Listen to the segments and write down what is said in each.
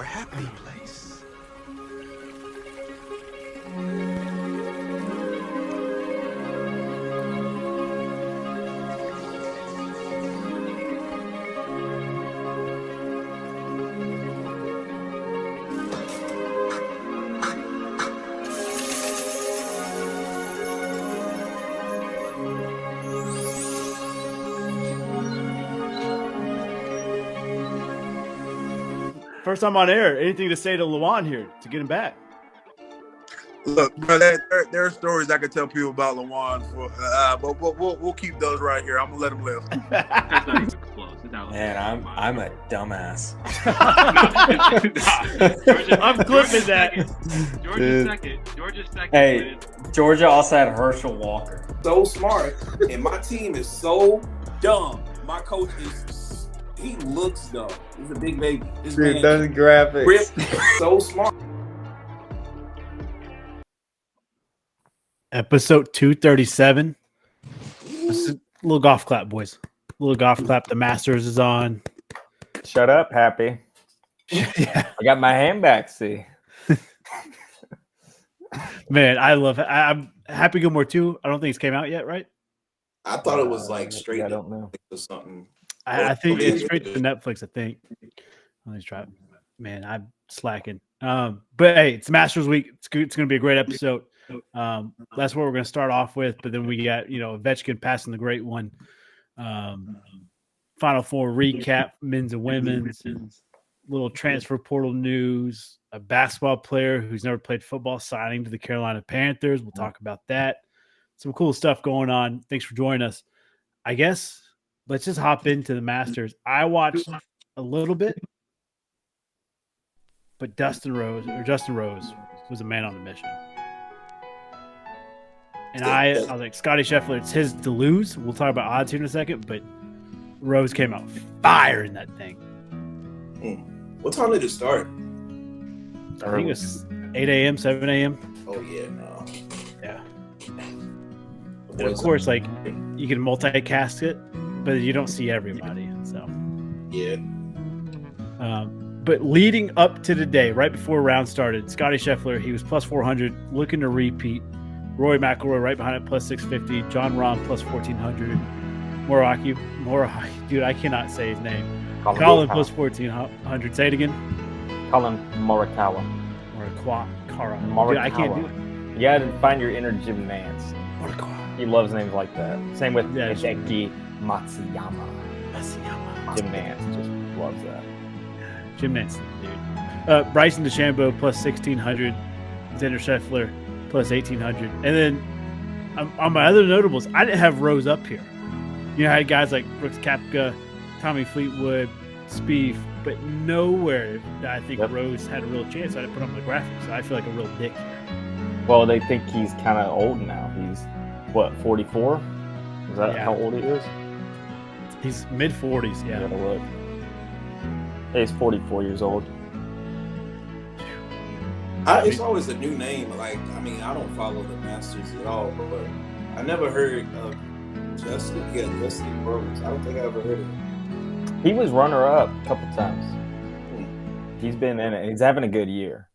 happy place. First time on air. Anything to say to Lawan here to get him back? Look, bro, there are stories I could tell people about Lawan, but we'll keep those right here. I'm gonna let him live. That's not even close. Man, I'm a dumbass. I'm clipping that. Georgia's second. Hey, Georgia also had Herschel Walker. So smart, and my team is so dumb. My coach he looks dumb. He's a big baby. This man does graphics. Rip, so smart. Episode 237. This is a little golf clap, boys. A little golf clap. The Masters is on. Shut up, Happy. Yeah, I got my hand back, see. man, I love it. I'm Happy Gilmore too. I don't think it's came out yet, right? I thought it was like straight. I don't know. or something. I think it's straight to Netflix. I think. Let's try it. Man, I'm slacking. But hey, it's Masters Week. It's going to be a great episode. That's what we're going to start off with. But then we got Ovechkin passing the great one. Final Four recap, men's and women's, little transfer portal news. A basketball player who's never played football signing to the Carolina Panthers. We'll talk about that. Some cool stuff going on. Thanks for joining us. I guess let's just hop into the Masters. I watched a little bit, but Justin Rose was a man on a mission. And I was like, Scotty Scheffler, it's his to lose. We'll talk about odds here in a second, but Rose came out fire in that thing. What time did it start? I think it was 8 a.m., 7 a.m. Oh yeah, no. Yeah. And of course, like, you can multicast it, but you don't see everybody. So Yeah. But leading up to the day, right before round started, Scotty Scheffler, he was plus 400, looking to repeat. Rory McIlroy right behind it, plus 650. John Rahm, plus 1,400. Moraki, dude, I cannot say his name. Colin, plus 1,400. Say it again. Colin Morikawa. Morikawa. Dude, I can't do it. You gotta find your inner Jim Nance. He loves names like that. Same with Hideki Matsuyama. Jim Nance just loves that. Jim Nance, dude. Bryson DeChambeau, plus 1,600. Xander Scheffler, plus 1,800. And then on my other notables, I didn't have Rose up here. I had guys like Brooks Koepka, Tommy Fleetwood, Spieth, but nowhere that I think Rose had a real chance. I didn't put on the graphics, so I feel like a real dick here. Well, they think he's kind of old now. He's, 44? Is that how old he is? He's mid-40s, yeah. You gotta look. He's 44 years old. It's always a new name. Like, I mean, I don't follow the Masters at all, but I never heard of Justin Rose. I don't think I ever heard of him. He was runner-up a couple times. He's been in it. He's having a good year.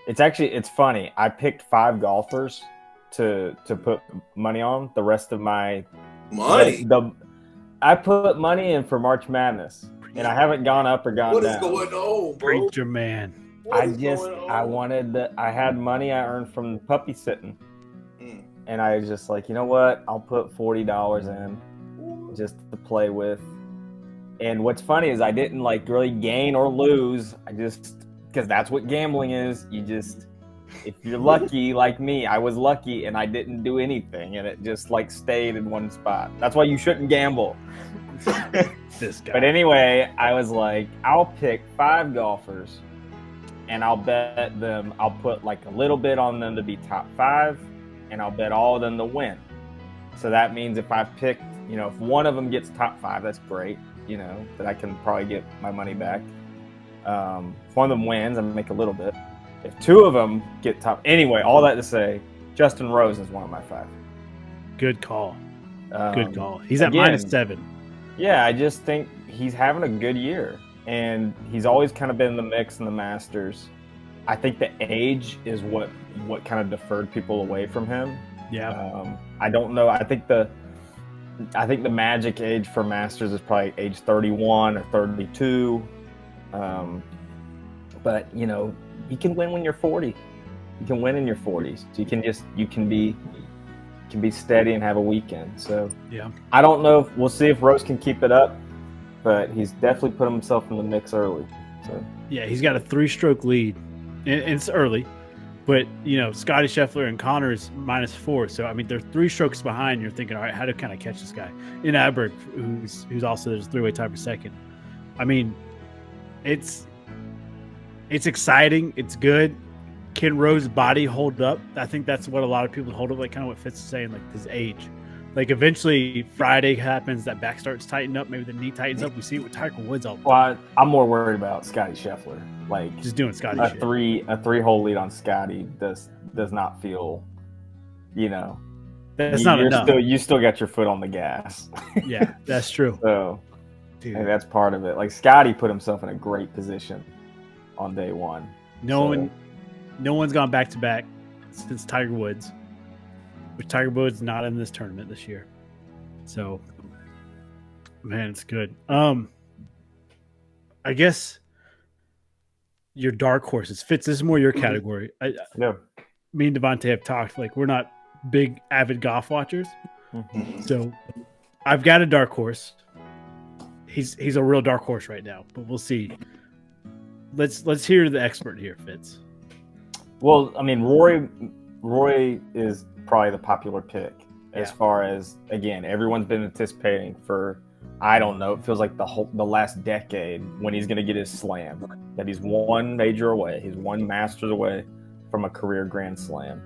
It's funny. I picked 5 golfers to put money on. The rest of my money. I put money in for March Madness, and I haven't gone up or gone down. What is going on, bro? Preacher man. I had money I earned from puppy sitting, and I was just like, you know what? I'll put $40 in just to play with. And what's funny is I didn't like really gain or lose. I just, because that's what gambling is. You just, if you're lucky like me, I was lucky and I didn't do anything, and it just like stayed in one spot. That's why you shouldn't gamble. This guy. But anyway, I was like, I'll pick 5 golfers and I'll bet them, I'll put like a little bit on them to be top 5, and I'll bet all of them to win. So that means if I picked, if one of them gets top 5, that's great, that I can probably get my money back. If one of them wins, I make a little bit. If 2 of them get top, anyway, all that to say, Justin Rose is one of my 5. Good call. Good call. He's at -7. Yeah, I just think he's having a good year. and he's always kind of been in the mix in the Masters. I think the age is what kind of deferred people away from him. Yeah. I don't know. I think the magic age for Masters is probably age 31 or 32. But you know, you can win when you're 40. You can win in your 40s. So you can be steady and have a weekend. So Yeah. I don't know. We'll see if Rose can keep it up, but he's definitely put himself in the mix early. So Yeah, he's got a 3-stroke lead, and it's early, but you know Scotty Scheffler and Connor is -4, so I mean they're 3 strokes behind. You're thinking, all right, how to kind of catch this guy in Adberg, who's also there's a 3-way tie for second. I mean, it's exciting, it's good. Can Rose's body hold up? I think that's what a lot of people hold up, like kind of what Fitz is saying, like his age. Like eventually Friday happens, that back starts tightening up, maybe the knee tightens up. We see it with Tiger Woods all the time. well, I'm more worried about Scotty Scheffler. Like Just doing Scotty a shit. 3-hole lead on Scotty does not feel, you know. That's not enough. You still got your foot on the gas. Yeah, that's true. So Dude, and that's part of it. Like Scotty put himself in a great position on day one. no one's gone back to back since Tiger Woods, which Tiger Woods not in this tournament this year. So, man, it's good. I guess your dark horses Fitz. This is more your category. Yeah. Me and Devontae have talked. Like we're not big avid golf watchers, so I've got a dark horse. He's a real dark horse right now, but we'll see. Let's hear the expert here, Fitz. Well, I mean, Roy is probably the popular pick as far as, again, everyone's been anticipating for, I don't know, it feels like the last decade when he's going to get his slam, that he's one major away, he's one Masters away from a career Grand Slam.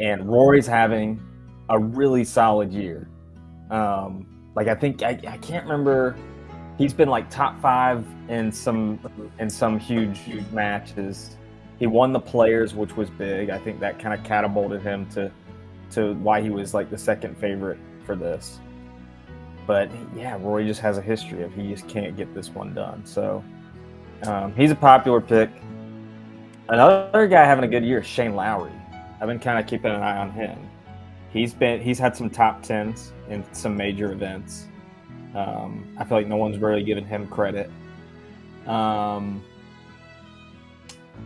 And Rory's having a really solid year. Like I think I can't remember. He's been like top 5 in some huge matches. He won the Players, which was big. I think that kind of catapulted him to why he was like the second favorite for this. But yeah, Rory just has a history of he just can't get this one done. So he's a popular pick. Another guy having a good year is Shane Lowry. I've been kind of keeping an eye on him. He's had some top 10s in some major events. I feel like no one's really given him credit.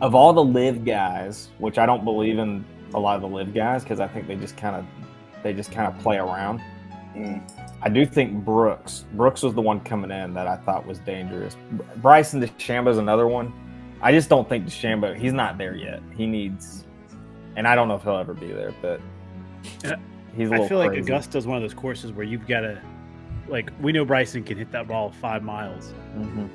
Of all the live guys, which I don't believe in a lot of the live guys because I think they just kind of play around. I do think Brooks was the one coming in that I thought was dangerous. Bryson DeChambeau is another one. I just don't think DeChambeau, he's not there yet. He needs, and I don't know if he'll ever be there, but he's a little I feel crazy. like Augusta is one of those courses where you've got to, like, we know Bryson can hit that ball 5 miles,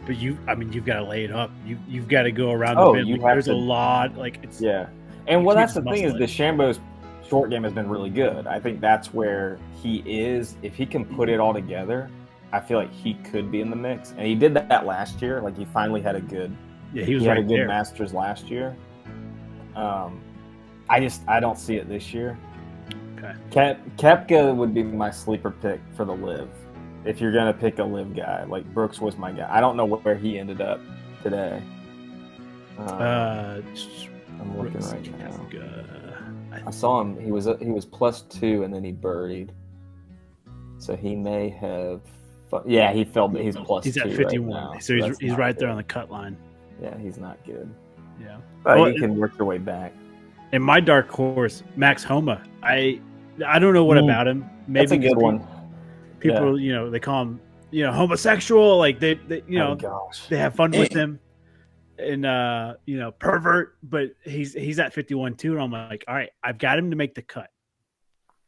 but you've got to lay it up. You've got to go around the bend. you Like, have there's to- a lot, like it's Yeah. And well, that's the Muscle thing is it. DeChambeau's short game has been really good. I think that's where he is. If he can put it all together, I feel like he could be in the mix. And he did that last year. Like he finally had a good he was he had right a good there. Masters last year. I don't see it this year. Okay. Koepka would be my sleeper pick for the live. If you're gonna pick a live guy, like Brooks was my guy. I don't know where he ended up today. I'm looking right now. I saw him. He was +2 and then he birdied. So he may have. Yeah, he fell. He's +2. He's at right 51, now. so he's That's right not there good. on the cut line. Yeah, he's not good. Yeah. But Well, you can work your way back. And my dark horse, Max Homa. I don't know what about him. Maybe That's a good because one. People, they call him, homosexual. Like they Oh gosh. they have fun with him, and pervert. But he's at 51 too, and I'm like, all right, I've got him to make the cut,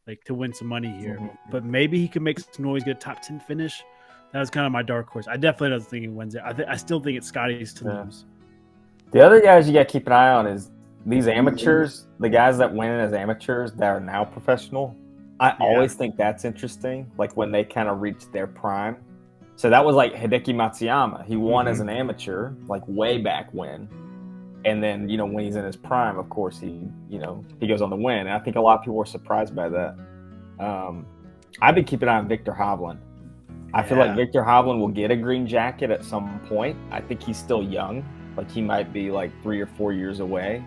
like to win some money here. But maybe he can make some noise, get a top 10 finish. That was kind of my dark horse. I definitely don't think he wins it. I still think it's Scotty's to lose. The other guys you got to keep an eye on is these amateurs, the guys that win as amateurs that are now professional. I always think that's interesting, like when they kind of reach their prime. So that was like Hideki Matsuyama. He won as an amateur, like way back when. And then, when he's in his prime, of course, he goes on to win. And I think a lot of people were surprised by that. I've been keeping an eye on Victor Hovland. I feel like Yeah. Victor Hovland will get a green jacket at some point. I think he's still young. Like he might be like 3 or 4 years away.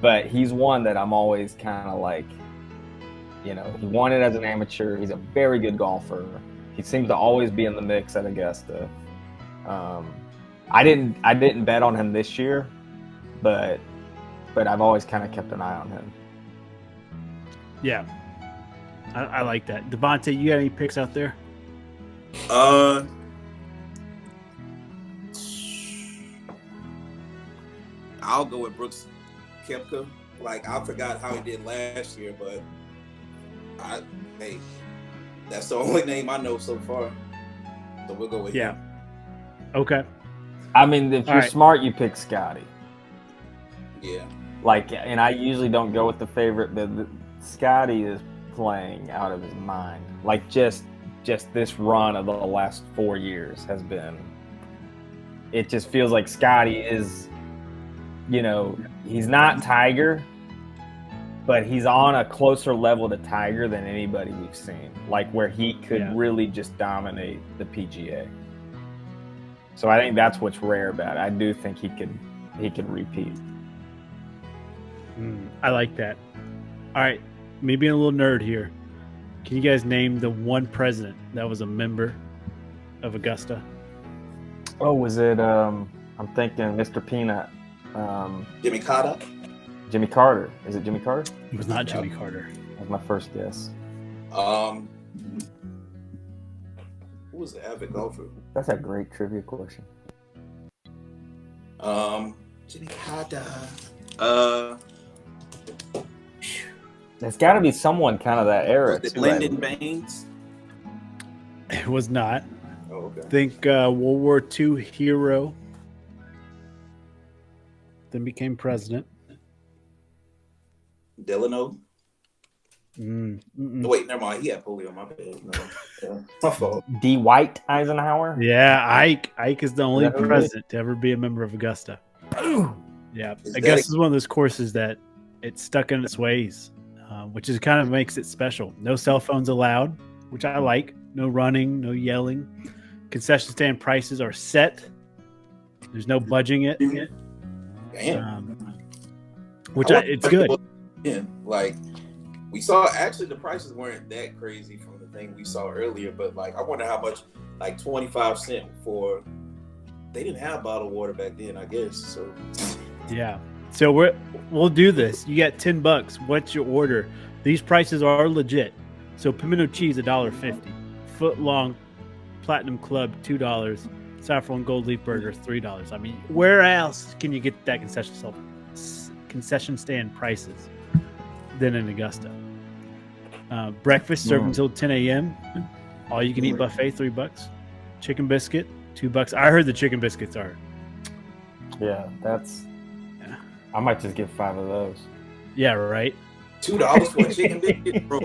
But he's one that I'm always kind of like, he won it as an amateur. He's a very good golfer. He seems to always be in the mix at Augusta. I didn't bet on him this year, but I've always kind of kept an eye on him. Yeah. I like that. Devontae, you got any picks out there? I'll go with Brooks Koepka. Like, I forgot how he did last year, but that's the only name I know so far. So we'll go with him. Okay. I mean, if All you're right. smart, you pick Scotty. Yeah. Like, and I usually don't go with the favorite, but Scotty is playing out of his mind. Like, just this run of the last 4 years has been. It just feels like Scotty is, he's not Tiger, but he's on a closer level to Tiger than anybody we've seen. Like, where he could really just dominate the PGA. So I think that's what's rare about it. I do think he could repeat. I like that. All right. Me being a little nerd here. Can you guys name the one president that was a member of Augusta? Oh, was it? I'm thinking Mr. Peanut. Jimmy Carter. Jimmy Carter. Is it Jimmy Carter? It was not Jimmy Carter. That was my first guess. Who was the avid golfer? That's a great trivia question. Jimmy Carter. There's got to be someone kind of that era. Was it too, Lyndon right? Baines? It was not. Oh, okay. Think World War II hero. Then became president. Delano. Wait, never mind. He had polio. My bad. No, yeah, my fault. D. White Eisenhower. Yeah, Ike. Ike is the only Is that who it is? president to ever be a member of Augusta. Yeah, Is Augusta that is one of those courses that it's stuck in its ways, which is kind of makes it special. No cell phones allowed, which I like. No running, no yelling. Concession stand prices are set. There's no budging it. Damn. It's good. Yeah, like we saw. Actually, the prices weren't that crazy from the thing we saw earlier, but like I wonder how much, like 25 cents for. They didn't have bottled water back then, I guess. So Yeah. So we'll do this. You got $10. What's your order? These prices are legit. So pimento cheese $1.50, foot long platinum club $2, saffron gold leaf burgers $3. I mean, where else can you get that concession stand prices than in Augusta? Breakfast served until 10 a.m. All you can eat buffet $3. Chicken biscuit $2. I heard the chicken biscuits are. Yeah, that's. Yeah. I might just get 5 of those. Yeah, right. $2 for a chicken biscuit, bro.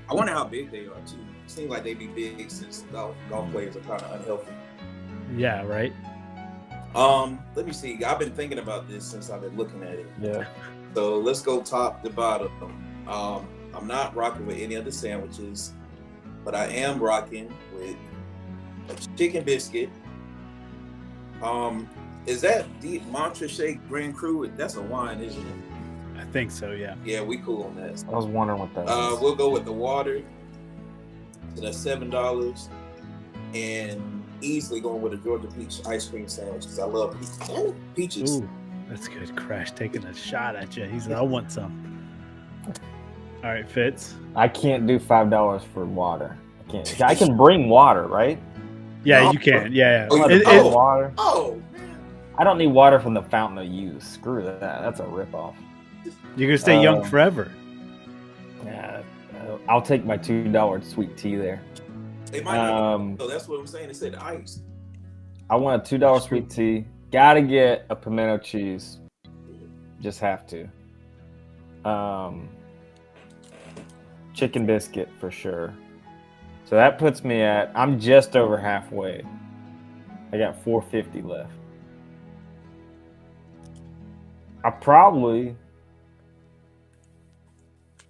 I wonder how big they are too. Seems like they be big since golf players are kind of unhealthy. Yeah, right. Let me see. I've been thinking about this since I've been looking at it. Yeah. So let's go top to bottom. I'm not rocking with any other sandwiches, but I am rocking with a chicken biscuit. Is that the Montrachet Grand Cru? That's a wine, isn't it? I think so, yeah. Yeah, we cool on that. I was wondering what that was. We'll go with the water. So that's $7, and easily going with a Georgia peach ice cream sandwich because I love peaches. Ooh, that's good. Crash taking a shot at you. He said, I want some. All right, Fitz. I can't do $5 for water. I can't. I can bring water, right? Yeah, No. you can. Yeah. Oh, It- oh. it- Water. Oh man, I don't need water from the fountain of youth. Screw that. That's a ripoff. you're going to stay young Um, forever. Yeah, I'll take my $2 sweet tea there. they might not. Um, So that's what I'm saying. It said ice. I want a $2 sweet tea. Gotta get a pimento cheese. Just have to. Chicken biscuit for sure. So that puts me at. I'm just over halfway. I got $4.50 left. I probably.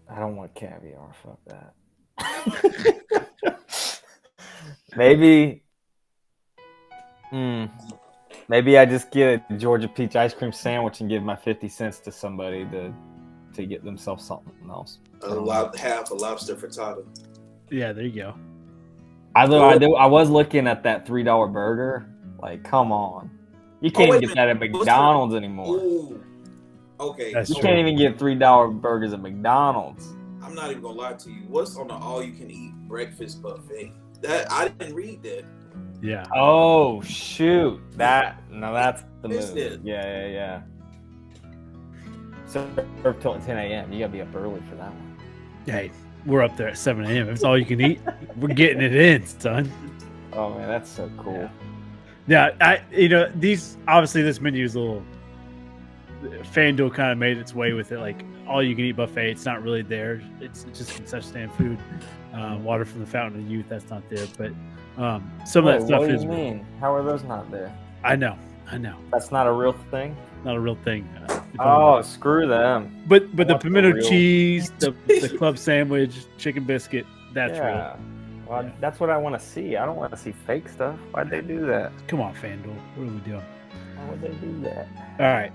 I don't want caviar. Fuck that. Maybe. Maybe I just get a Georgia peach ice cream sandwich and give my 50 cents to somebody to get themselves something else. Half a lobster frittata. Yeah, there you go. I was looking at that $3 burger. Like, come on. You can't even get that at McDonald's anymore. Ooh. Okay. That's You true. can't even get $3 burgers at McDonald's. I'm not even gonna lie to you. What's on the all-you-can-eat breakfast buffet? That I didn't read that. Yeah. Oh shoot! That's the Missed move. it. Yeah. Serve till 10 a.m. You gotta be up early for that one. Hey, we're up there at 7 a.m. If it's all you can eat, we're getting it in, son. Oh man, that's so cool. Yeah, these obviously this menu is a little. FanDuel kind of made its way with it, like all you can eat buffet. It's not really there. It's just concession stand food. Water from the fountain of youth. That's not there, but some of that stuff what do is. you mean? How are those not there? I know. That's not a real thing. Not a real thing. Oh, screw them. But the want the pimento real- cheese, the club sandwich, chicken biscuit. That's real. Well, Yeah. that's what I want to see. I don't want to see fake stuff. Why'd they do that? Come on, FanDuel. What are we doing? Why would they do that? All right.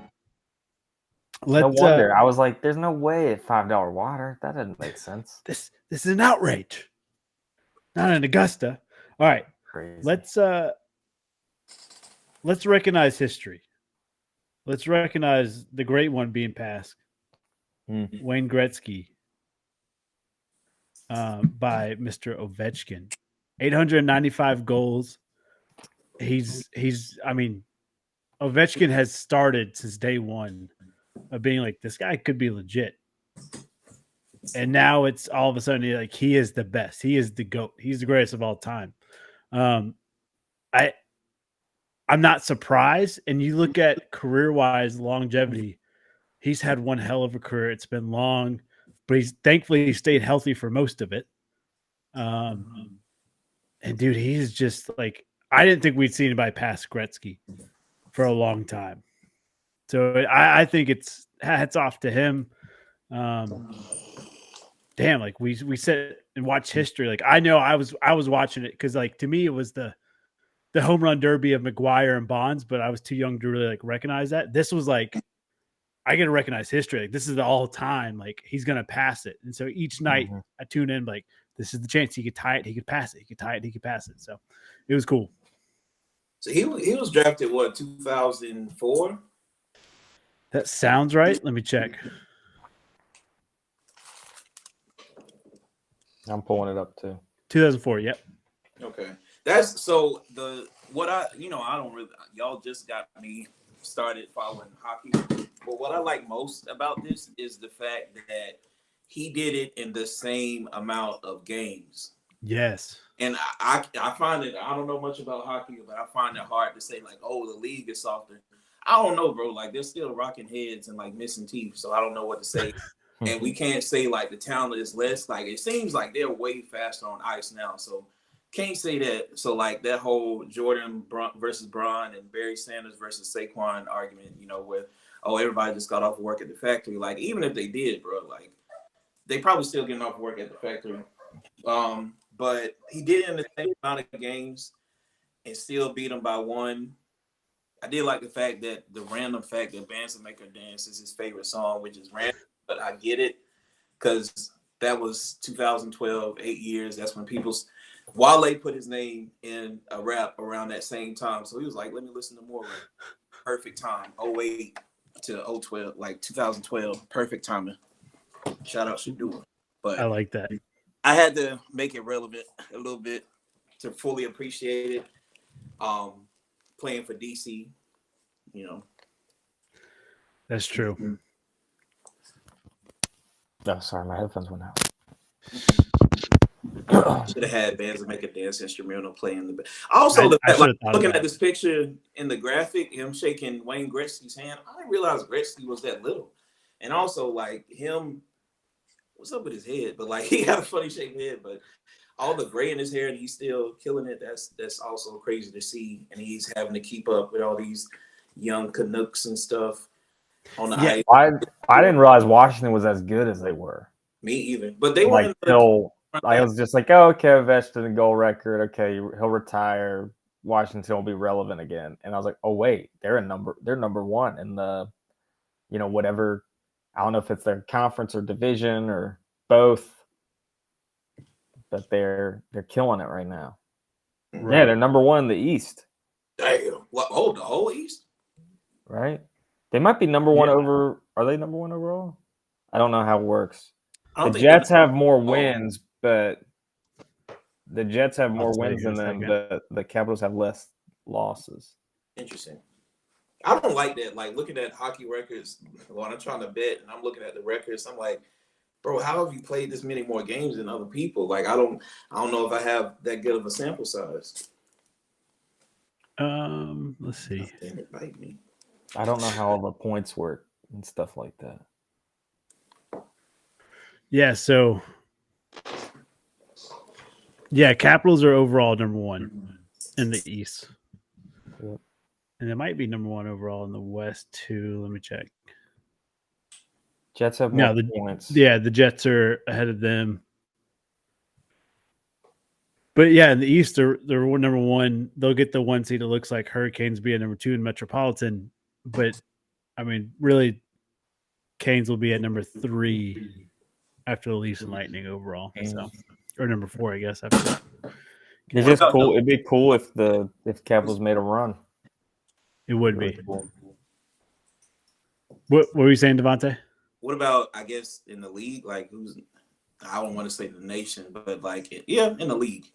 No Let's. wonder. I was like, "There's no way at $5 water. That doesn't make sense." This is an outrage. Not in Augusta. All right. Crazy. Let's recognize history. Let's recognize the great one being passed, Wayne Gretzky, by Mr. Ovechkin. 895 goals. I mean, Ovechkin has started since day one of being like, this guy could be legit. And now it's all of a sudden like he is the best. He is the GOAT. He's the greatest of all time. I'm not surprised. And you look at career-wise longevity, he's had one hell of a career. It's been long, but thankfully he stayed healthy for most of it. And dude, he's just like, I didn't think we'd see anybody pass Gretzky for a long time. So I think it's hats off to him. Damn, like we sit and watch history. Like I know I was watching it because like to me it was the home run derby of McGuire and Bonds, but I was too young to really like recognize that. This was like I get to recognize history. Like this is the all time. Like he's gonna pass it, and so each night I tune in like this is the chance he could tie it, he could pass it, he could tie it, he could pass it. So it was cool. So he was drafted 2004. That sounds right. Let me check. I'm pulling it up too. 2004. Yep. Okay, that's so I don't really, y'all just got me started following hockey. But what I like most about this is the fact that he did it in the same amount of games. Yes. And I find it, I don't know much about hockey, but I find it hard to say like, oh, the league is softer. I don't know, bro. Like they're still rocking heads and like missing teeth. So I don't know what to say. And we can't say like the talent is less. Like it seems like they're way faster on ice now. So can't say that. So like that whole Jordan versus Braun and Barry Sanders versus Saquon argument, with everybody just got off work at the factory. Like even if they did, bro, like they probably still getting off work at the factory. But he did it in the same amount of games and still beat them by one. I did like the random fact that Bands That Make Her Dance is his favorite song, which is random, but I get it because that was 2012, 8 years. That's when Wale put his name in a rap around that same time. So he was like, let me listen to more. Like, perfect time, 08 to 012, like 2012, perfect timing. Shout out Shadua. But I like that. I had to make it relevant a little bit to fully appreciate it. Playing for DC, That's true. Oh, sorry, my headphones went out. Should have had Bands That Make a Dance instrumental playing the. Also, looking at this picture in the graphic, him shaking Wayne Gretzky's hand, I didn't realize Gretzky was that little. And also, like him, what's up with his head? But like he had a funny shaped head, but all the gray in his hair and he's still killing it. That's also crazy to see. And he's having to keep up with all these young Canucks and stuff on the ice. I didn't realize Washington was as good as they were. Me either. But they were like till I was just like, oh, okay, Ovechkin goal record. Okay, he'll retire. Washington will be relevant again. And I was like, oh wait, they're number one in the, whatever. I don't know if it's their conference or division or both, but they're killing it right now. Right. Yeah, they're number one in the East. Damn. What? Oh, the whole East? Right? They might be number one over. Are they number one overall? I don't know how it works. The Jets have more wins, but the Jets have more wins than them, but the Capitals have less losses. Interesting. I don't like that. Like looking at hockey records when I'm trying to bet and I'm looking at the records, I'm like, bro, how have you played this many more games than other people? Like I don't know if I have that good of a sample size. Let's see. Damn it, bite me. I don't know how all the points work and stuff like that. Yeah, so Capitals are overall number one in the East. Yep. And they might be number one overall in the West too. Let me check. Jets have more points. Yeah, the Jets are ahead of them. But yeah, in the East, they're number one. They'll get the one seed. It looks like Hurricanes be at number 2 in Metropolitan. But I mean, really, Canes will be at number 3 after the Leafs and Lightning overall. So, or number 4, I guess. After that. It's just cool. It'd be cool if Capitals made a run. It would be. Cool. What were you saying, Devontae? What about, I guess, in the league? Like, I don't want to say the nation, but like, in the league.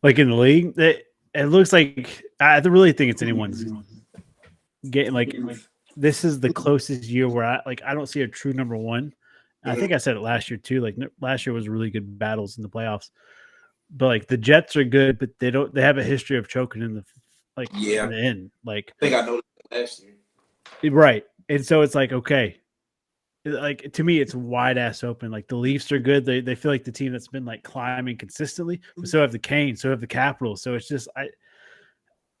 Like in the league, it looks like I really think it's anyone's getting. Like, this is the closest year where I don't see a true number one. I think I said it last year too. Like last year was really good battles in the playoffs. But like the Jets are good, but they have a history of choking in the in the end. Like I think I noticed last year. Right. And so it's like, okay. Like to me, it's wide ass open. Like the Leafs are good. They feel like the team that's been like climbing consistently. But so have the Canes, so have the Capitals. So it's just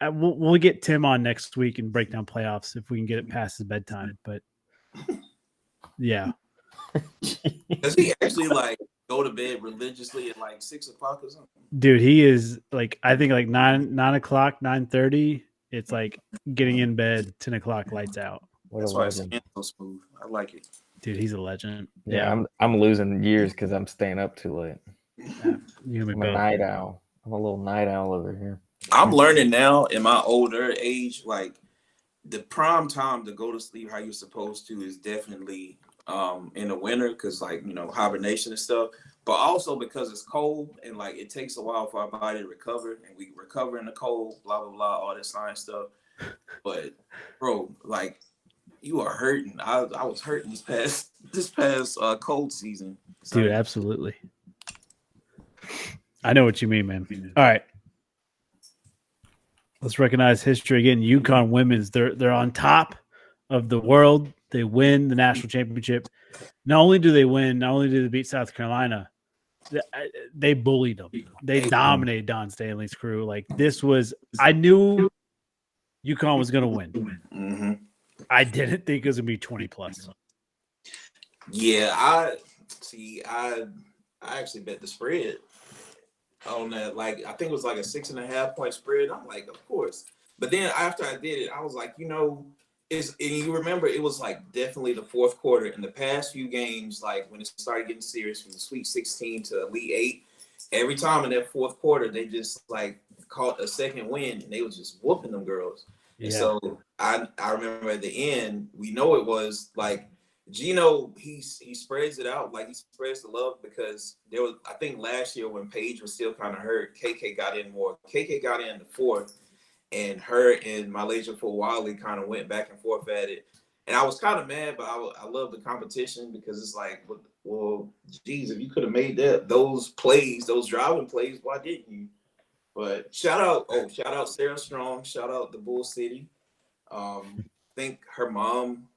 we'll get Tim on next week and break down playoffs if we can get it past his bedtime. But yeah. Does he actually like go to bed religiously at like 6 o'clock or something? Dude, he is like I think like 9 o'clock, 9:30. It's like getting in bed, 10 o'clock, lights out. That's why it's so smooth. I like it. Dude, he's a legend. Yeah. I'm losing years because I'm staying up too late. Yeah, I'm a night owl. I'm a little night owl over here. I'm learning now in my older age, like the prime time to go to sleep how you're supposed to is definitely in the winter because like, hibernation and stuff, but also because it's cold and like it takes a while for our body to recover and we recover in the cold, blah, blah, blah, all this science stuff. But bro, like you are hurting. I was hurting this past cold season. So, dude, absolutely. I know what you mean, man. All right. Let's recognize history again. UConn women's, they're on top of the world. They win the national championship. Not only do they win, not only do they beat South Carolina, they bullied them. They dominated Don Stanley's crew. Like I knew UConn was going to win. Mm-hmm. I didn't think it was going to be 20 plus. Yeah, I actually bet the spread on that. Like, I think it was like a 6.5 point spread. I'm like, of course. But then after I did it, I was like, and you remember it was like definitely the fourth quarter in the past few games, like when it started getting serious from the Sweet 16 to Elite 8, every time in that fourth quarter, they just like caught a second win and they was just whooping them girls. Yeah. And so I remember at the end, we know it was like Gino, he spreads it out, like he spreads the love because there was, I think last year when Paige was still kind of hurt, KK got in more. KK got in the fourth, and her and Malaysia Wiley kind of went back and forth at it. And I was kind of mad, but I love the competition because it's like, well, geez, if you could have made those plays, those driving plays, why didn't you? But shout out Sarah Strong, shout out the Bull City. I think her mom,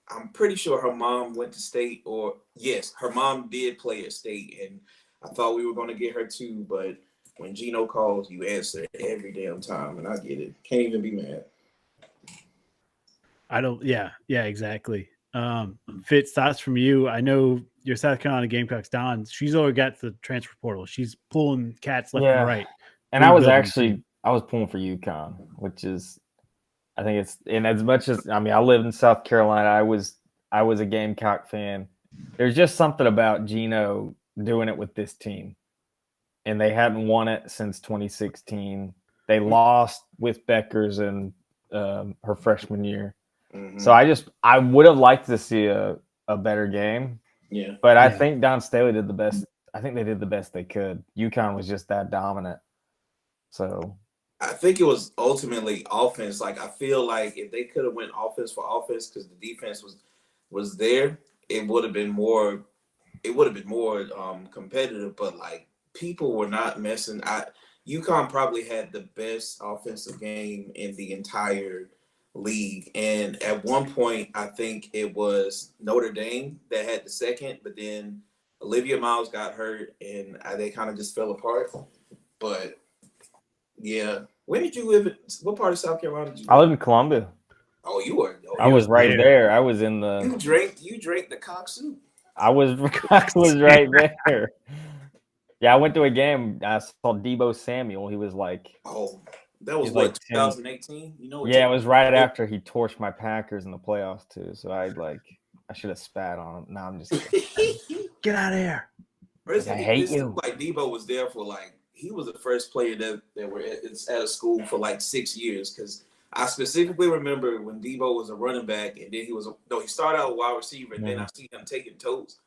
I'm pretty sure her mom went to state, or yes, her mom did play at state, and I thought we were going to get her too, but when Gino calls, you answer every damn time, and I get it. Can't even be mad. Yeah, exactly. Fitz, thoughts from you? I know your South Carolina Gamecocks, Don, she's already got the transfer portal. She's pulling cats left Yeah. and right. And I was Rebuilding pulling for UConn, which is, I think it's, and as much as, I mean, I lived in South Carolina. I was a Gamecock fan. There's just something about Gino doing it with this team, and they hadn't won it since 2016. They lost with Beckers in her freshman year. Mhm. So I would have liked to see a better game. Yeah. But I Yeah. think Don Staley did the best. I think they did the best they could. UConn was just that dominant. So I think it was ultimately offense. Like, I feel like if they could have went offense for offense because the defense was there, it would have been more. It would have been more competitive. But like, people were not messing. UConn probably had the best offensive game in the entire league, and at one point, I think it was Notre Dame that had the second, but then Olivia Miles got hurt, and they kind of just fell apart. But yeah, where did you live? What part of South Carolina did you I live? live in Columbia. Oh, you were. Oh, I was right there. I was in You the. drank the cock soup. I was right there. Yeah, I went to a game. I saw Debo Samuel. He was like, Oh, that was He's what, like 10. 2018. You know what? yeah, it was right after he torched my Packers in the playoffs too. So I should have spat on him. No, I'm just kidding. Get out of here. Listen, I hate it seemed you. like Debo was there for like, he was the first player that were at a school for like 6 years. Because I specifically remember when Debo was a running back, and then he started out a wide receiver, and then I see him taking toes,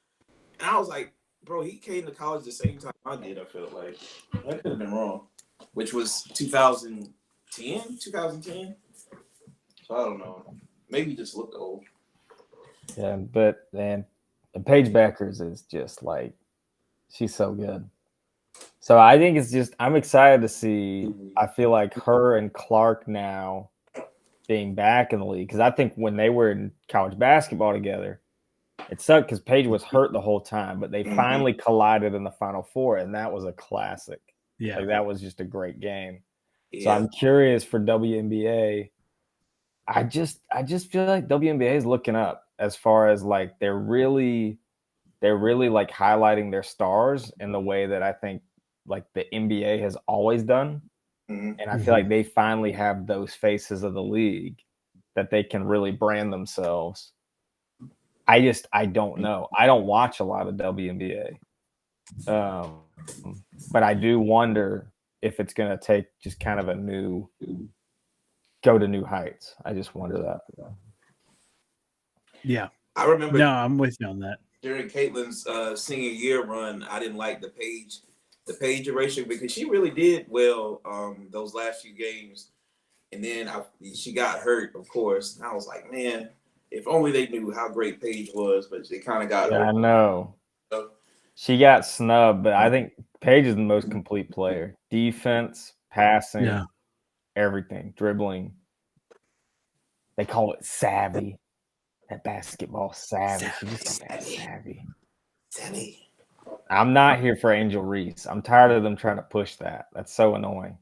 and I was like, bro, he came to college the same time I did. I felt like that could have been wrong, which was 2010. So I don't know. Maybe he just looked old. Yeah, but man, and Paige Beckers is just like, she's so good. So I think it's just, I'm excited to see. I feel like her and Clark now being back in the league, because I think when they were in college basketball together, it sucked because Paige was hurt the whole time, but they finally collided in the Final Four, and that was a classic. Yeah. Like, that was just a great game. Yeah. So I'm curious for WNBA. I just feel like WNBA is looking up as far as like they're really like highlighting their stars in the way that I think like the NBA has always done. Mhm. And I feel like they finally have those faces of the league that they can really brand themselves. I don't know. I don't watch a lot of WNBA. But I do wonder if it's going to take just kind of go to new heights. I just wonder that. Yeah. I remember No, I'm with you on that. during Caitlin's senior year run, I didn't like the Paige erasure because she really did well those last few games, and then she got hurt, of course. And I was like, man, if only they knew how great Paige was, but they kind of got Yeah, I hurt. know. So, She got snubbed, but I think Paige is the most complete player. Defense, passing, Yeah. everything, dribbling. They call it savvy. That basketball savvy. She just got that savvy. Sammy. I'm not here for Angel Reese. I'm tired of them trying to push that. That's so annoying.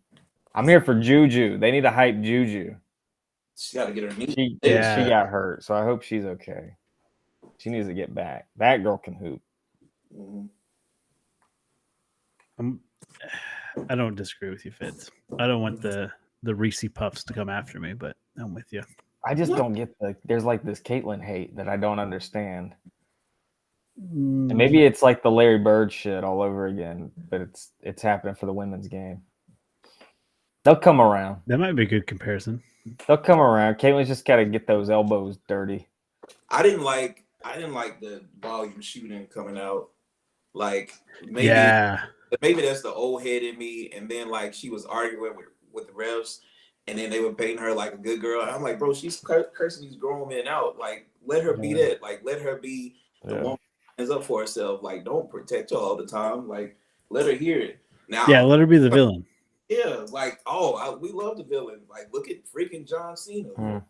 I'm here for Juju. They need to hype Juju. She got to get her knee. She Yeah. got hurt, so I hope she's okay. She needs to get back. That girl can hoop. Mhm. I don't disagree with you, Fitz. I don't want the Reese Puffs to come after me, but I'm with you. I just don't get there's like this Caitlyn hate that I don't understand. And maybe it's like the Larry Bird shit all over again, but it's happening for the women's game. They'll come around. That might be a good comparison. They'll come around. Caitlin's just got to get those elbows dirty. I didn't like the volume shooting coming out. Like maybe that's the old head in me. And then like she was arguing with the refs, and then they were painting her like a good girl. I'm like, bro, she's cursing these grown men out. Like, let her be that. Like, let her be the woman who stands up for herself. Like, don't protect her all the time. Like, let her hear it. Now, Yeah, let her be the villain. yeah, like, we love the villain. Like, look at freaking John Cena.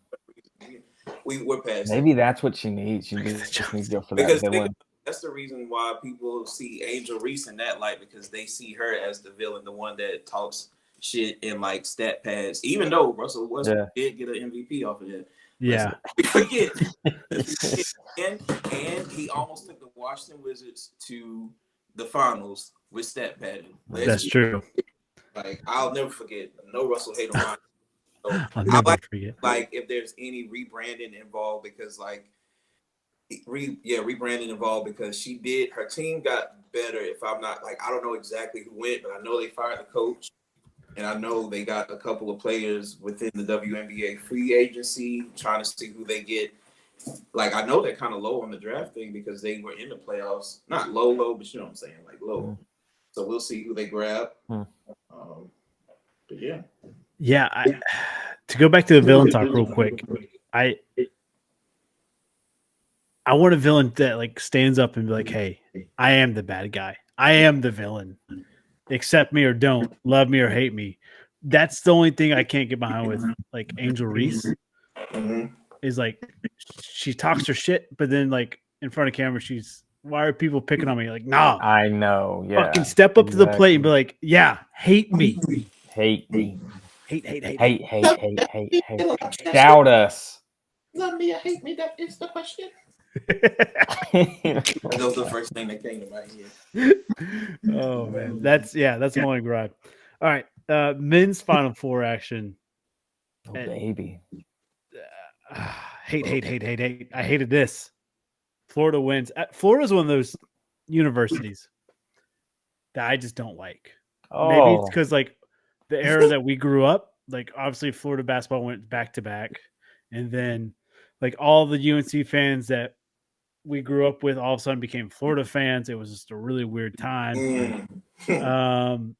We're past Maybe that's what she needs. She just needs to go for that villain. That's the reason why people see Angel Reese in that light, because they see her as the villain, the one that talks shit in like stat pads. Even though Russell Westbrook did get an MVP off of it. Yeah. We forget. And he almost took the Washington Wizards to the finals with stat padding. That's true. Like I'll never forget. No Russell Hayden. So I'll I never forget. like if there's any rebranding involved because like rebranding involved because her team got better. If I'm not like I don't know exactly who went, but I know they fired the coach. And I know they got a couple of players within the WNBA free agency trying to see who they get. Like, I know they're kind of low on the draft thing because they were in the playoffs. Not low, but you know what I'm saying, like low. So we'll see who they grab. But yeah. Yeah. To go back to the villain talk real quick, I want a villain that like stands up and be like, hey, I am the bad guy. I am the villain. Accept me or don't, love me or hate me. That's the only thing I can't get behind with like Angel Reese is like she talks her shit, but then like in front of camera, why are people picking on me? Like, nah, I know. Yeah. fucking step up to the plate and be like, yeah, hate me. Hate me. Hate. Hate. Shout us. Love me or hate me, that is the question. That was the first thing that came to my head. Oh man, that's my only gripe. All right, men's Final Four action. Oh baby. Hate. I hated this. Florida wins. Florida's one of those universities that I just don't like. Maybe it's because like the era that we grew up, like obviously Florida basketball went back to back, and then like all the UNC fans that we grew up with all of a sudden became Florida fans. It was just a really weird time. And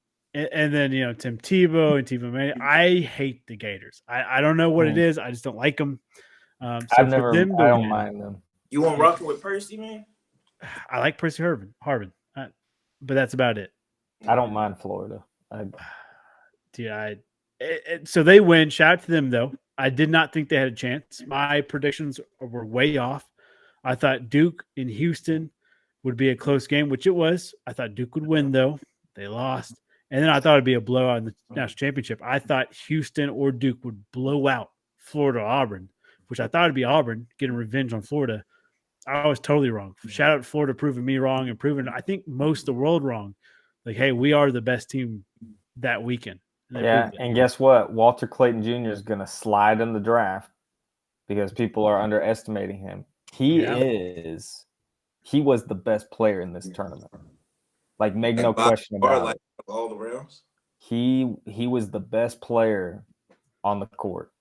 then, you know, Tim Tebow and Tebow Manning. I hate the Gators. I don't know what it is. I just don't like them. So I don't mind them. You want rocking with Percy, man? I like Percy Harvin, but that's about it. I don't mind Florida. So they win. Shout out to them, though. I did not think they had a chance. My predictions were way off. I thought Duke in Houston would be a close game, which it was. I thought Duke would win, though. They lost. And then I thought it'd be a blowout in the national championship. I thought Houston or Duke would blow out Florida or Auburn, which I thought it'd be Auburn getting revenge on Florida. I was totally wrong. Shout out to Florida proving me wrong and proving, I think, most of the world wrong. Like, hey, we are the best team that weekend. Yeah, and guess what? Walter Clayton Jr. is going to slide in the draft because people are underestimating him. He was the best player in this tournament. Like, make no question about it. All the rounds. He was the best player on the court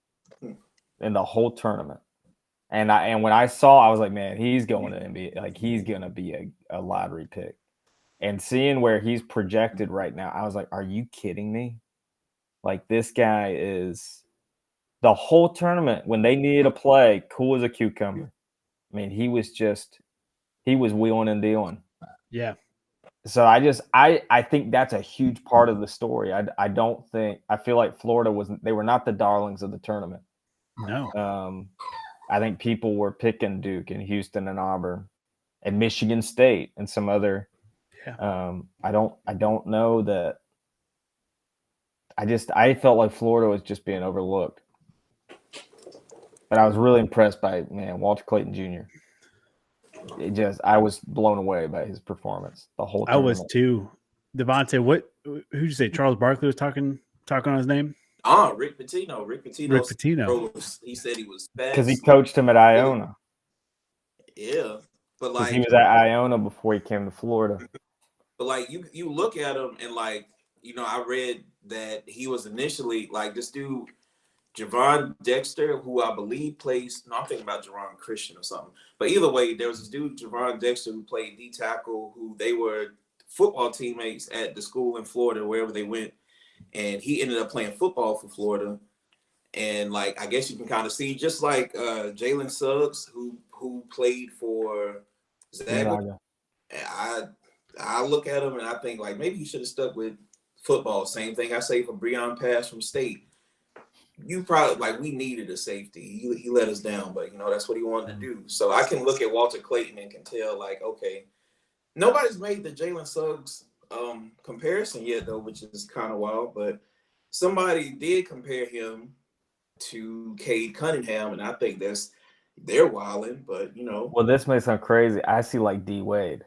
in the whole tournament. And when I saw, I was like, man, he's going to NBA. Like, he's going to be a lottery pick. And seeing where he's projected right now, I was like, are you kidding me? Like, this guy is the whole tournament when they needed a play, cool as a cucumber. I mean, he was wheeling and dealing. Yeah. So I think that's a huge part of the story. I feel like Florida they were not the darlings of the tournament. No. I think people were picking Duke and Houston and Auburn and Michigan State and some other. Yeah. I don't know that. I felt like Florida was just being overlooked. But I was really impressed by, Walter Clayton Jr. I was blown away by his performance the whole time. I was too. Devontae, who'd you say? Charles Barkley was talking on his name? Rick Pitino. Rick Pitino. He said he was fast. Because he coached him at Iona. Yeah. But like he was at Iona before he came to Florida. But like you look at him and like, you know, I read that he was initially like this dude, Javon Dexter, who I believe I'm thinking about Jerron Christian or something. But either way, there was this dude, Javon Dexter, who played D tackle, who they were football teammates at the school in Florida, wherever they went. And he ended up playing football for Florida. And like, I guess you can kind of see, just like Jalen Suggs, who played for Zaga. I look at him and I think like maybe he should have stuck with football. Same thing I say for Breon Pass from State. You probably like we needed a safety. He let us down, but you know that's what he wanted to do. So I can look at Walter Clayton and can tell like, okay, nobody's made the Jalen Suggs comparison yet though, which is kind of wild. But somebody did compare him to Cade Cunningham, and I think that's they're wilding, but Well, this may sound crazy. I see like D Wade.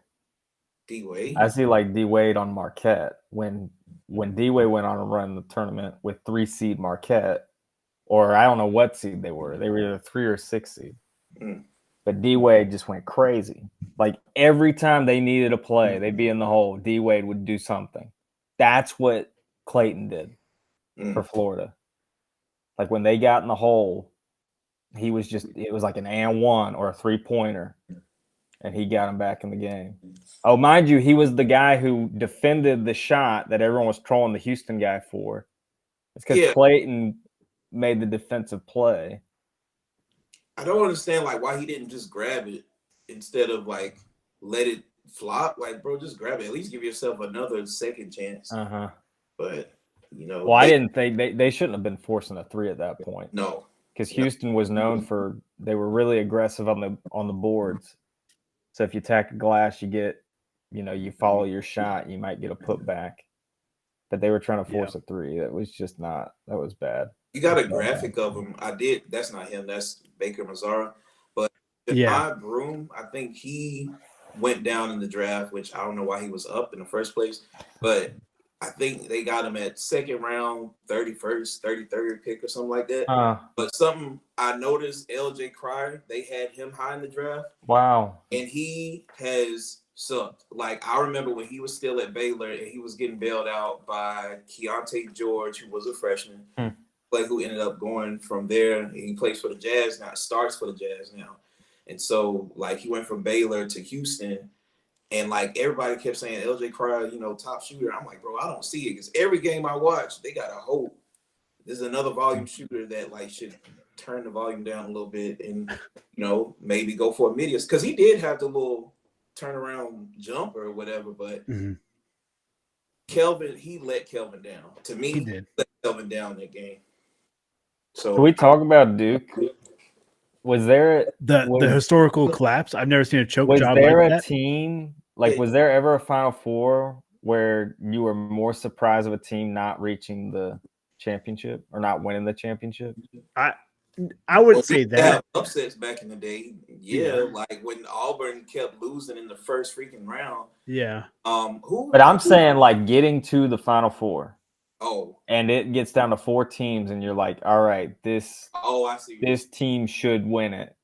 D Wade. I see like D Wade on Marquette when D Wade went on a run in the tournament with 3 seed Marquette, or I don't know what seed they were. They were either 3 or 6 seed. Mm. But D Wade just went crazy. Like every time they needed a play, they'd be in the hole. D Wade would do something. That's what Clayton did for Florida. Like when they got in the hole, it was like an and one or a 3-pointer, and he got him back in the game. Oh, mind you, he was the guy who defended the shot that everyone was trolling the Houston guy for. It's because Clayton made the defensive play. I don't understand like why he didn't just grab it instead of like let it flop. Like, bro, just grab it. At least give yourself another second chance. But well, I didn't think they shouldn't have been forcing a 3 at that point. No, because Houston was known for they were really aggressive on the boards. So if you attack a glass, you get, you follow your shot, you might get a putback. But they were trying to force a 3. That was just not. That was bad. You got a graphic of him. I did. That's not him. That's Baker Mazzara. But John Broome, I think he went down in the draft, which I don't know why he was up in the first place. But I think they got him at second round, 31st, 33rd pick or something like that. But something I noticed, LJ Cryer, they had him high in the draft. Wow. And he has sucked. Like, I remember when he was still at Baylor and he was getting bailed out by Keontae George, who was a freshman. Who ended up going from there, and he plays for the Jazz now, starts for the Jazz now. And so, like, he went from Baylor to Houston, and, like, everybody kept saying, LJ Cryer, top shooter. I'm like, bro, I don't see it, because every game I watch, they got a hope. There's another volume shooter that, like, should turn the volume down a little bit and, maybe go for a Midias, because he did have the little turnaround jumper or whatever, but Kelvin, he let Kelvin down. To me, he did let Kelvin down that game. So can we talk about Duke? Was there the historical collapse? I've never seen a choke job like that. Was there a team was there ever a Final Four where you were more surprised of a team not reaching the championship or not winning the championship? I would say that upsets back in the day, like when Auburn kept losing in the first freaking round. But I'm saying like getting to the Final Four. And it gets down to 4 teams, and you're like, all right, this team should win it.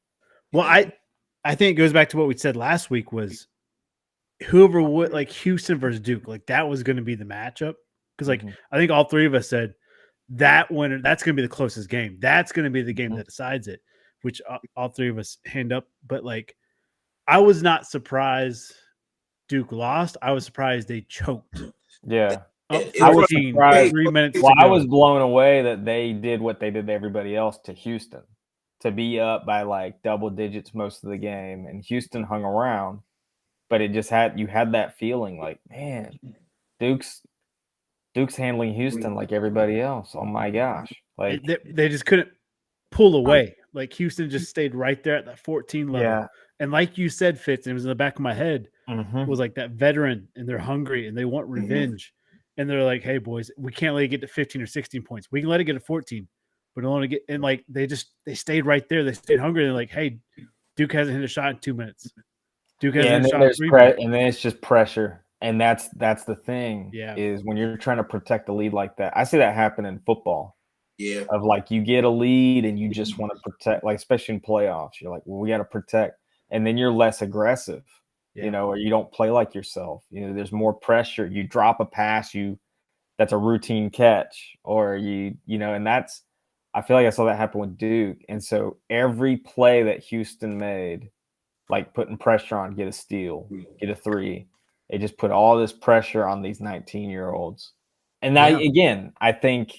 Well, I think it goes back to what we said last week was whoever would like Houston versus Duke, like that was going to be the matchup. Because like I think all 3 of us said that winner, that's going to be the closest game. That's going to be the game that decides it, which all 3 of us hand up. But like, I was not surprised Duke lost. I was surprised they choked. Yeah. I was surprised 3 minutes. Well, I was blown away that they did what they did to everybody else to Houston, to be up by like double digits most of the game, and Houston hung around, but it just you had that feeling like, man, Duke's handling Houston like everybody else. Oh my gosh, like they just couldn't pull away. Like Houston just stayed right there at that 14 level. Yeah. And like you said, Fitz, and it was in the back of my head, was like that veteran, and they're hungry and they want revenge. And they're like, hey, boys, we can't let it get to 15 or 16 points. We can let it get to 14, but don't want to get – and, like, they stayed right there. They stayed hungry. They're like, hey, Duke hasn't hit a shot in 2 minutes. Duke hasn't hit a shot in 3 minutes. And then it's just pressure. And that's the thing is when you're trying to protect the lead like that. I see that happen in football. Yeah. Of, like, you get a lead and you just want to protect – like, especially in playoffs. You're like, well, we got to protect. And then you're less aggressive. Or you don't play like yourself. There's more pressure. You drop a pass, that's a routine catch, or and that's, I feel like I saw that happen with Duke. And so every play that Houston made, like putting pressure on, get a steal, get a 3, it just put all this pressure on these 19-year-olds. And that, again, I think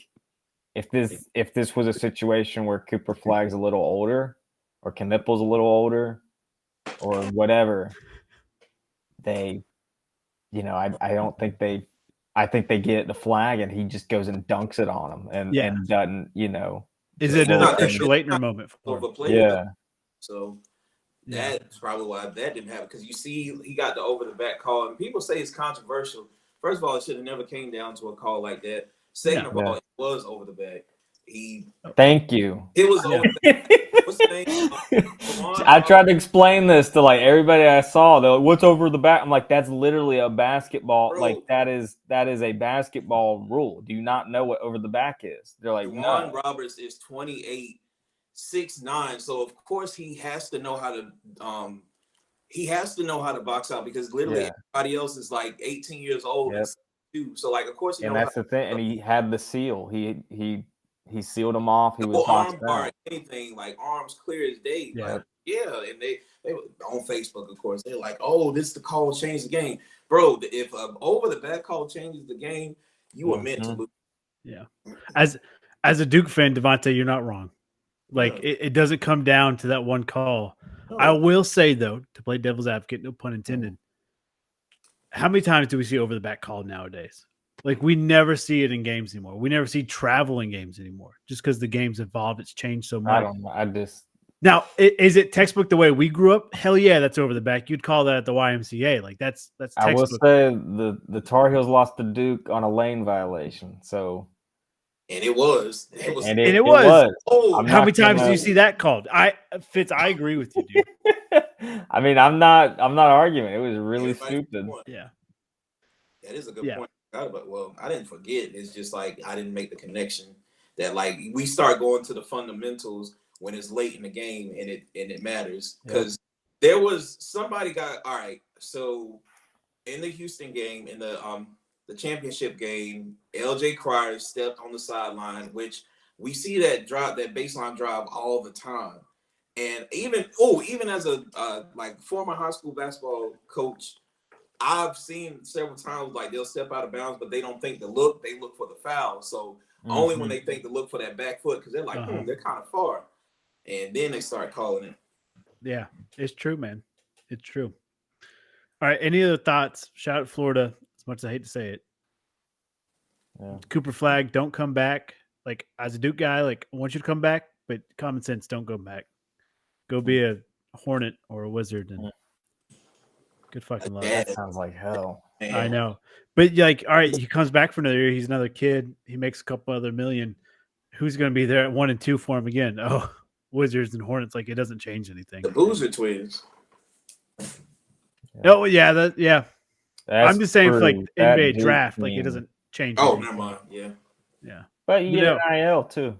if this was a situation where Cooper Flagg's a little older, or Knipple's a little older, or whatever, I think they get the flag and he just goes and dunks it on them and doesn't, Is it another Christian Laettner moment for him? So that's probably why that didn't happen, because you see he got the over the back call, and people say it's controversial. First of all, it should have never came down to a call like that. Second of all, it was over the back. Thank you. It was over the back. What's the name? I tried to explain this to like everybody I saw. They're like, "What's over the back?" I'm like, "That's literally a basketball. Bro. Like that is a basketball rule. Do you not know what over the back is?" They're like, Juwan "No." Roberts is 28, 6'9", so of course he has to know how to box out because literally Yeah. everybody else is like 18 years old Yep. too. So like of course he And knows that's the thing. And he had the seal. He sealed him off. He was no boxed arm bar out. anything, like arms clear as day. Yeah. Like, yeah, and they were on Facebook, of course. They're like, "Oh, this the call changed the game." Bro, if over the back call changes the game, you were meant to lose. Yeah. As a Duke fan, Devontae, you're not wrong. Like Yeah. it doesn't come down to that one call. No. I will say though, to play devil's advocate, no pun intended. How many times do we see over the back call nowadays? Like we never see it in games anymore. We never see traveling games anymore, just because the game's evolved. It's changed so much. I don't know. I just Now, is it textbook the way we grew up? Hell yeah, that's over the back. You'd call that at the YMCA. Like that's I will textbook. say the Tar Heels lost to Duke on a lane violation. So And it was. And it was. Oh, I'm How not many times do gonna- you see that called? Fitz, I agree with you, dude. I mean, I'm not arguing. It was really everybody's stupid. point. Yeah. That is a good Yeah. point. But well, I didn't forget. It's just like I didn't make the connection that like we start going to the fundamentals when it's late in the game and it matters because there was somebody got all right. So in the Houston game, in the championship game, LJ Cryer stepped on the sideline, which we see that baseline drive all the time. And even as a like former high school basketball coach, I've seen several times like they'll step out of bounds, but they don't think the look. They look for the foul. So only when they think to look for that back foot because they're like, they're kind of far, and then they start calling it. Yeah, it's true, man. It's true. All right. Any other thoughts? Shout out Florida. As much as I hate to say it, Yeah. Cooper Flag, don't come back. Like as a Duke guy, like I want you to come back, but common sense, don't go back. Go be a Hornet or a Wizard and good fucking luck. That sounds like hell. I know, but like, all right, he comes back for another year. He's another kid. He makes a couple other million. Who's going to be there at 1 and 2 for him again? Oh, Wizards and Hornets. Like it doesn't change anything. The Boozer twins. Oh yeah, I'm just saying for like That NBA Duke draft, like it team. doesn't change. Oh, anything. never mind. Yeah. Yeah, But you You get know. NIL too.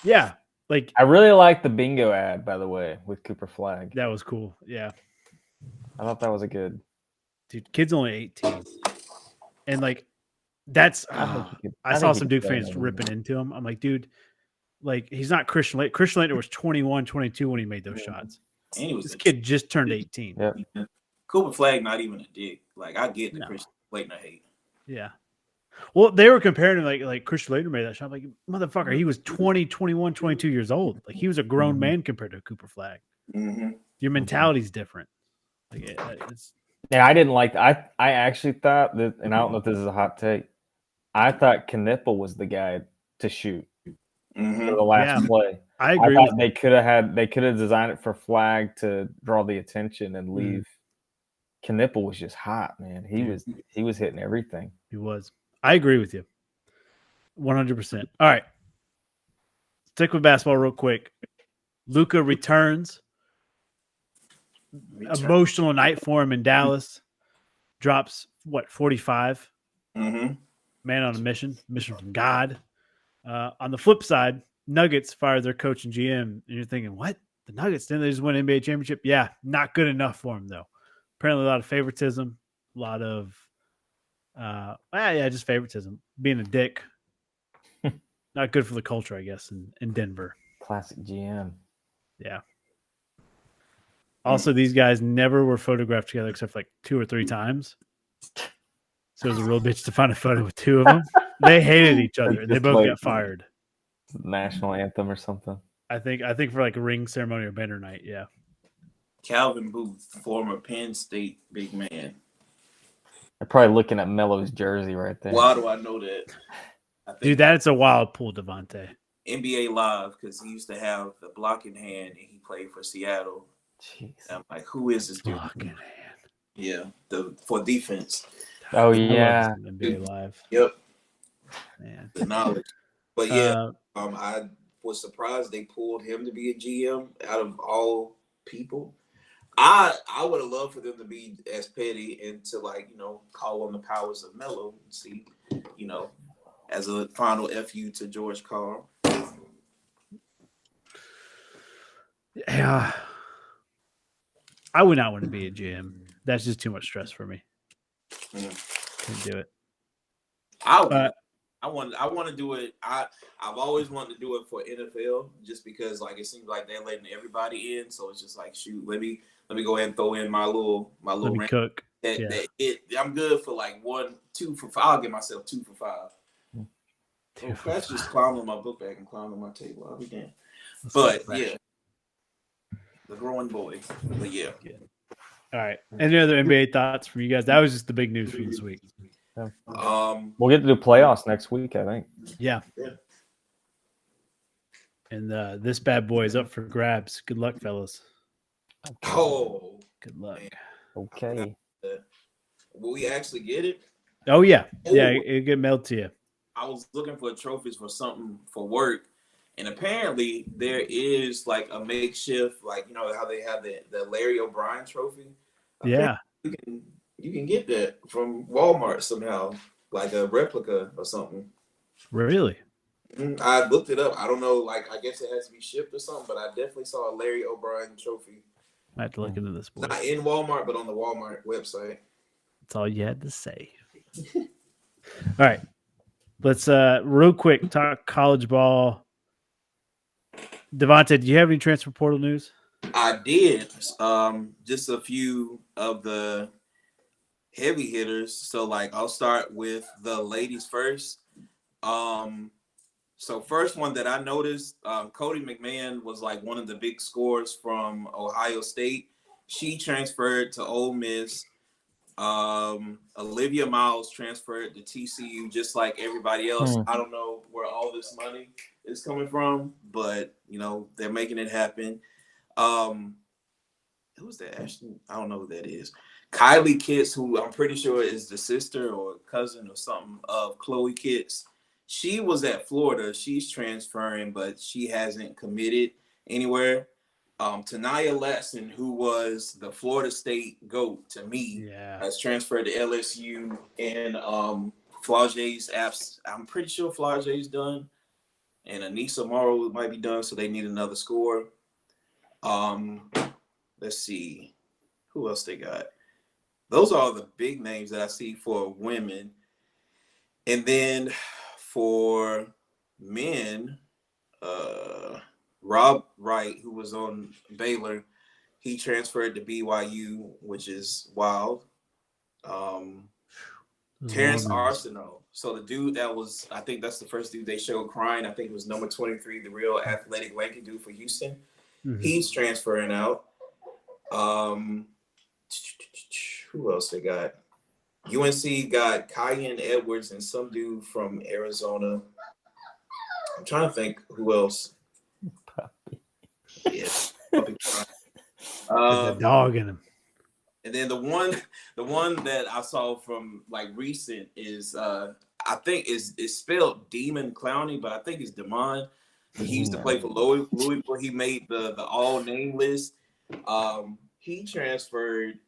yeah. Like I really like the bingo ad, by the way, with Cooper Flag. that was cool. Yeah, I thought that was a good. dude, kid's only 18, and like that's. I saw some Duke fans ripping into him. I'm like, dude, like he's not Christian Laettner. Christian Laettner was 21, 22 when he made those shots. And he was This kid just turned 18. Yeah. Cooper Flag, not even a dick. Like I get the No. Christian Laettner hate. Yeah. Well, they were comparing him like Christian Laettner made that shot. I'm like, motherfucker, he was 20, 21, 22 years old. Like he was a grown man compared to Cooper Flag. Mm-hmm. Your mentality's different. Like it's Yeah, I didn't like. I actually thought that, and I don't know if this is a hot take. I thought Knipple was the guy to shoot for Mm-hmm. the last Yeah. play. I I agree thought with they could have designed it for Flag to draw the attention and leave. Knipple was just hot, man. He was hitting everything. he was. I agree with you. 100%. All right. Stick with basketball real quick. Luka returns. Emotional night for him in Dallas. Drops 45. Mm-hmm. Man on a mission from God. On the flip side, Nuggets fired their coach and GM, and you're thinking, what? The Nuggets, didn't they just win an NBA championship? Yeah, not good enough for him, though. Apparently, a lot of favoritism, a lot of, just favoritism, being a dick. Not good for the culture, I guess, in Denver. Classic GM. Yeah. Also, these guys never were photographed together except for like 2 or 3 times. So it was a real bitch to find a photo with 2 of them. They hated each other. They Just both like- got fired. National anthem or something. I think for like a ring ceremony or banner night. Yeah. Calvin Booth, former Penn State big man. They're probably looking at Melo's jersey right there. Why do I know that? I think Dude, that's a wild pull, Devontae. NBA Live because he used to have the block in hand and he played for Seattle. Jeez. And I'm like, who is this dude? Fucking hand. Yeah, for defense. Oh I love yeah. NBA Live. Yep, Man. the knowledge. But yeah, Uh, was surprised they pulled him to be a GM out of all people. I would have loved for them to be as petty and to call on the powers of Melo and see, as a final FU to George Karl. Yeah. I would not want to be a GM. That's just too much stress for me. Couldn't do it. I want to do it. I've always wanted to do it for NFL just because it seems like they're letting everybody in. So it's just shoot, let me go ahead and throw in my little Let me cook. I'm good for 1, 2 for 5. I'll get myself 2 for 5. Crash just climbed on my book bag and climbed on my table. I'll be damned. But yeah, the growing boy. But yeah. All right. Any other NBA thoughts from you guys? That was just the big news for this week. We'll get to do playoffs next week, I think. Yeah. And this bad boy is up for grabs. Good luck, fellas. Oh, good luck. Okay. Will we actually get it? Oh yeah, it'll get mailed to you. I was looking for trophies for something for work, and apparently there is a makeshift, how they have the Larry O'Brien trophy. Yeah, you can get that from Walmart somehow, like a replica or something. Really? I looked it up. I don't know. I guess it has to be shipped or something, but I definitely saw a Larry O'Brien trophy. I have to look into this. Boy. Not in Walmart, but on the Walmart website. That's all you had to say. All right. Let's real quick talk college ball. Devontae, do you have any transfer portal news? I did. Just a few of the heavy hitters. So I'll start with the ladies first. So first one that I noticed, Cody McMahon was one of the big scorers from Ohio State. She transferred to Ole Miss. Olivia Miles transferred to TCU just like everybody else. I don't know where all this money is coming from, but they're making it happen. Who's that? Ashton? I don't know who that is. Kylie Kitts, who I'm pretty sure is the sister or cousin or something of Chloe Kitts. She was at Florida. She's transferring, but she hasn't committed anywhere. Tanaya Latson, who was the Florida State GOAT to me, has transferred to LSU. And Flage's apps, I'm pretty sure Flage's done. And Anissa Morrow might be done, so they need another scorer. Let's see. Who else they got? Those are all the big names that I see for women. And then for men, Rob Wright, who was on Baylor, he transferred to BYU, which is wild. Terrence Arsenault. So the dude that was, I think that's the first dude they showed crying. I think it was number 23, the real athletic lanky dude for Houston. He's transferring out. Who else they got? UNC got Kyan Edwards and some dude from Arizona. I'm trying to think who else. Yeah, the dog in him. And then the one that I saw from recent is I think is spelled Demon Clowney, but I think it's Demond. He used to play for Louisville. He made the all name list. He transferred.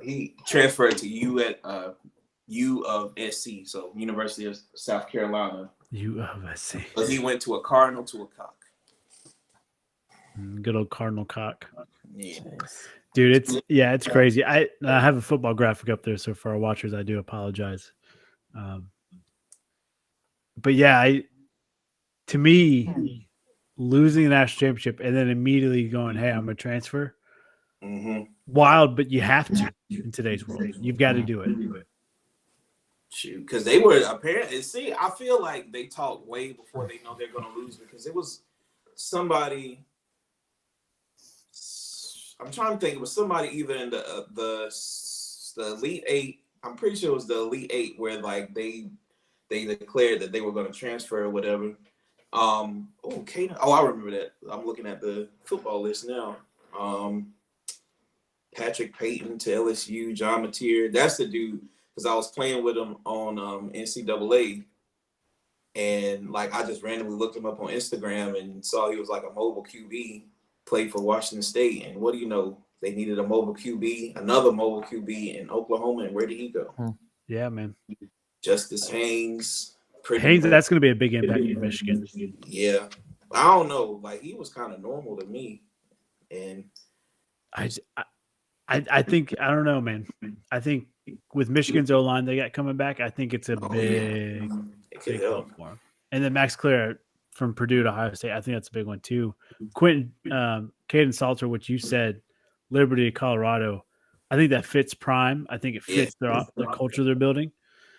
He transferred to U of SC, so University of South Carolina. U of SC. But he went to a Cardinal to a Cock. Good old Cardinal Cock. Yeah. Dude, it's crazy. I have a football graphic up there, so for our watchers, I do apologize. But yeah, to me, losing the national championship and then immediately going, "Hey, I'm gonna transfer." Wild, but you have to in today's world. You've got to do it. Shoot, because they were apparently. See, I feel like they talk way before they know they're going to lose because it was somebody. I'm trying to think. It was somebody either in the Elite Eight. I'm pretty sure it was the Elite Eight where they declared that they were going to transfer or whatever. Okay. Oh, I remember that. I'm looking at the football list now. Patrick Payton to LSU, John Mateer. That's the dude because I was playing with him on NCAA, And like I just randomly looked him up on Instagram and saw he was like a mobile QB, played for Washington State. And what do you know? They needed a mobile QB, another mobile QB in Oklahoma. And where did he go? Yeah, man. Justice Haynes. Haynes, that's going to be a big impact in Michigan. Yeah. I don't know. Like he was kind of normal to me. And I think, I don't know, man. I think with Michigan's O-line they got coming back, I think it's a big help for him. And then Max Clear from Purdue to Ohio State, I think that's a big one too. Quentin, Caden Salter, which you said, Liberty, Colorado, I think that fits Prime. I think it fits the culture they're building.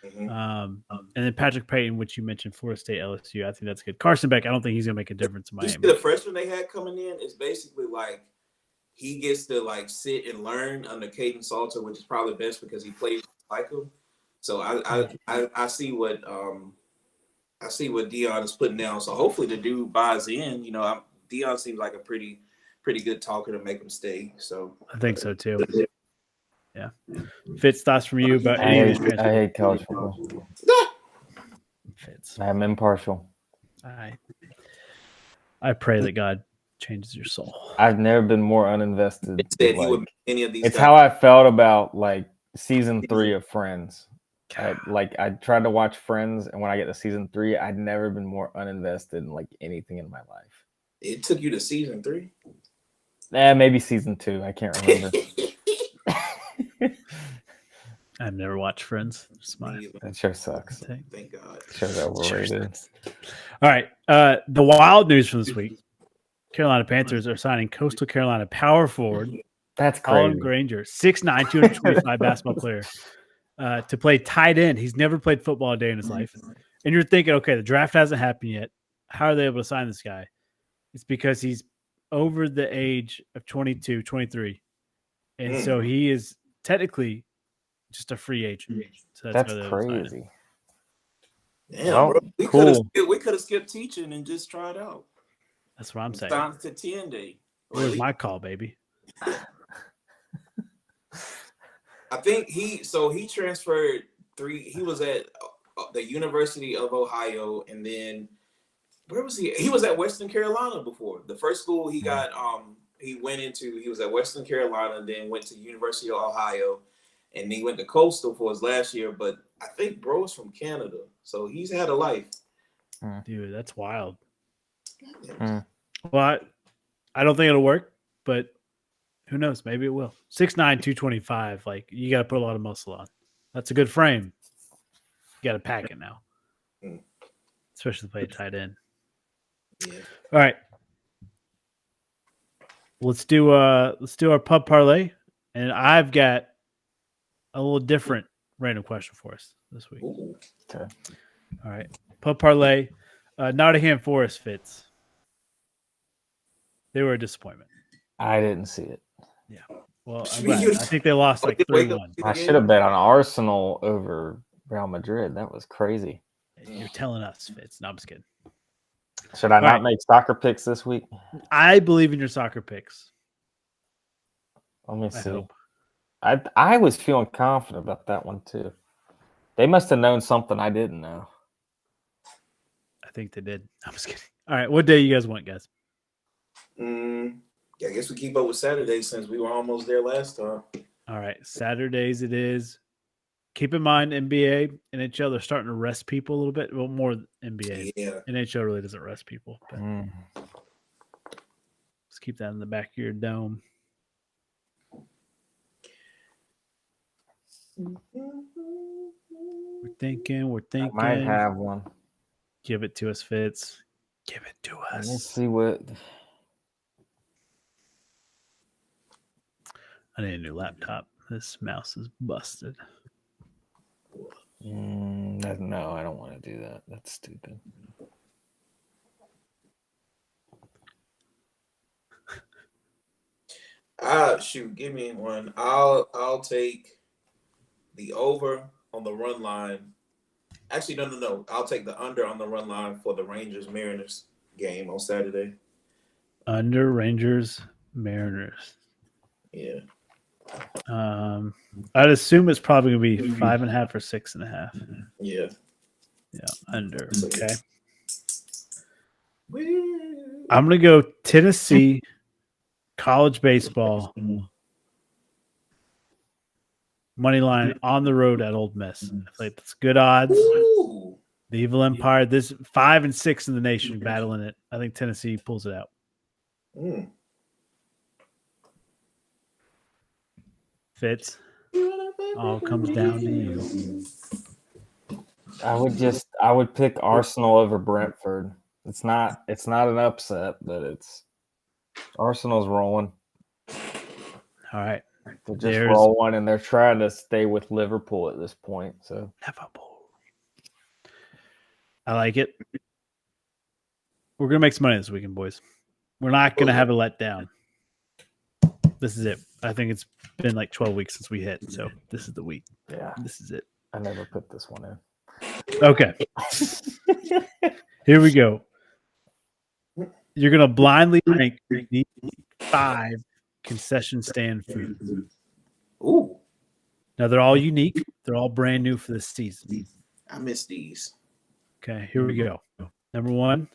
And then Patrick Payton, which you mentioned, Florida State, LSU, I think that's good. Carson Beck, I don't think he's going to make a difference in Miami. The freshman they had coming in is basically like he gets to like sit and learn under Caden Salter, which is probably best because he plays like him. So I see what Dion is putting down. So hopefully the dude buys in. You know, Dion seems like a pretty good talker to make him stay. So I think so too. Yeah. Fitz, thoughts from you about I hate college football. Fitz. I'm impartial. I pray that God changes your soul. I've never been more uninvested. Any of these it's guys. how I felt about like season 3 of Friends. I tried to watch Friends, and when I get to season 3, I'd never been more uninvested in like anything in my life. It took you to season 3? Maybe season 2. I can't remember. I've never watched Friends. That show sucks. Thank God. Show's overrated. All right. The wild news from this week: Carolina Panthers are signing Coastal Carolina power forward That's Colin crazy. Granger, 6'9", 225 basketball player, to play tight end. He's never played football a day in his life. And you're thinking, okay, the draft hasn't happened yet. How are they able to sign this guy? It's because he's over the age of 22, 23. And so he is technically just a free agent. So that's crazy. Damn, bro. We could have skipped teaching and just tried out. That's what I'm saying. Down to 10 day. Where's my call, baby? I think he transferred 3. He was at the University of Ohio, and then where was he? He was at Western Carolina before. The first school he got, he was at Western Carolina, then went to University of Ohio, and he went to Coastal for his last year. But I think bro is from Canada, so he's had a life. Dude, that's wild. Well, I don't think it'll work, but who knows? Maybe it will. 6'9", 225. Like, you got to put a lot of muscle on. That's a good frame. You got to pack it now, especially to play tight end. Yeah. All right, let's do our pub parlay, and I've got a little different random question for us this week. Ooh. Okay. All right, pub parlay. Nottingham Forest Fits. They were a disappointment. I didn't see it. Yeah. Well, I'm glad. I think they lost like 3-1. I should have bet on Arsenal over Real Madrid. That was crazy. You're telling us, Fitz. No, I'm just kidding. Should I not make soccer picks this week? I believe in your soccer picks. Let me I see. hope. I was feeling confident about that one too. They must have known something I didn't know. I think they did. I'm just kidding. All right. What day you guys want, guys? Yeah, I guess we keep up with Saturday since we were almost there last time. All right. Saturdays it is. Keep in mind, NBA, NHL, they're starting to rest people a little bit. Well, more NBA. Yeah. NHL really doesn't rest people. But let's keep that in the back of your dome. We're thinking. I might have one. Give it to us, Fitz. Give it to Let me us. see what. I need a new laptop. This mouse is busted. No, I don't want to do that. That's stupid. Shoot, give me one. I'll take the over on the run line. Actually, no. I'll take the under on the run line for the Rangers-Mariners game on Saturday. Under Rangers Mariners. Yeah. I'd assume it's probably gonna be 5.5 or 6.5. Yeah. Yeah, under. Okay. I'm going to go Tennessee college baseball money line on the road at Ole Miss. I feel like that's good odds. Ooh. The Evil Empire, this 5 and 6 in the nation battling it. I think Tennessee pulls it out. Mm. Fitz, all comes down to you. I would pick Arsenal over Brentford. It's not an upset, but Arsenal's rolling. All right. They're just rolling, and they're trying to stay with Liverpool at this point. So Liverpool. I like it. We're gonna make some money this weekend, boys. We're not gonna have a letdown. This is it. I think it's been like 12 weeks since we hit, so this is the week. yeah, This is it. I never put this one in. Okay. Here we go. You're gonna blindly rank the 5 concession stand foods. Ooh. Now they're all unique. They're all brand new for this season. I miss these. Okay, here we go. Number 1,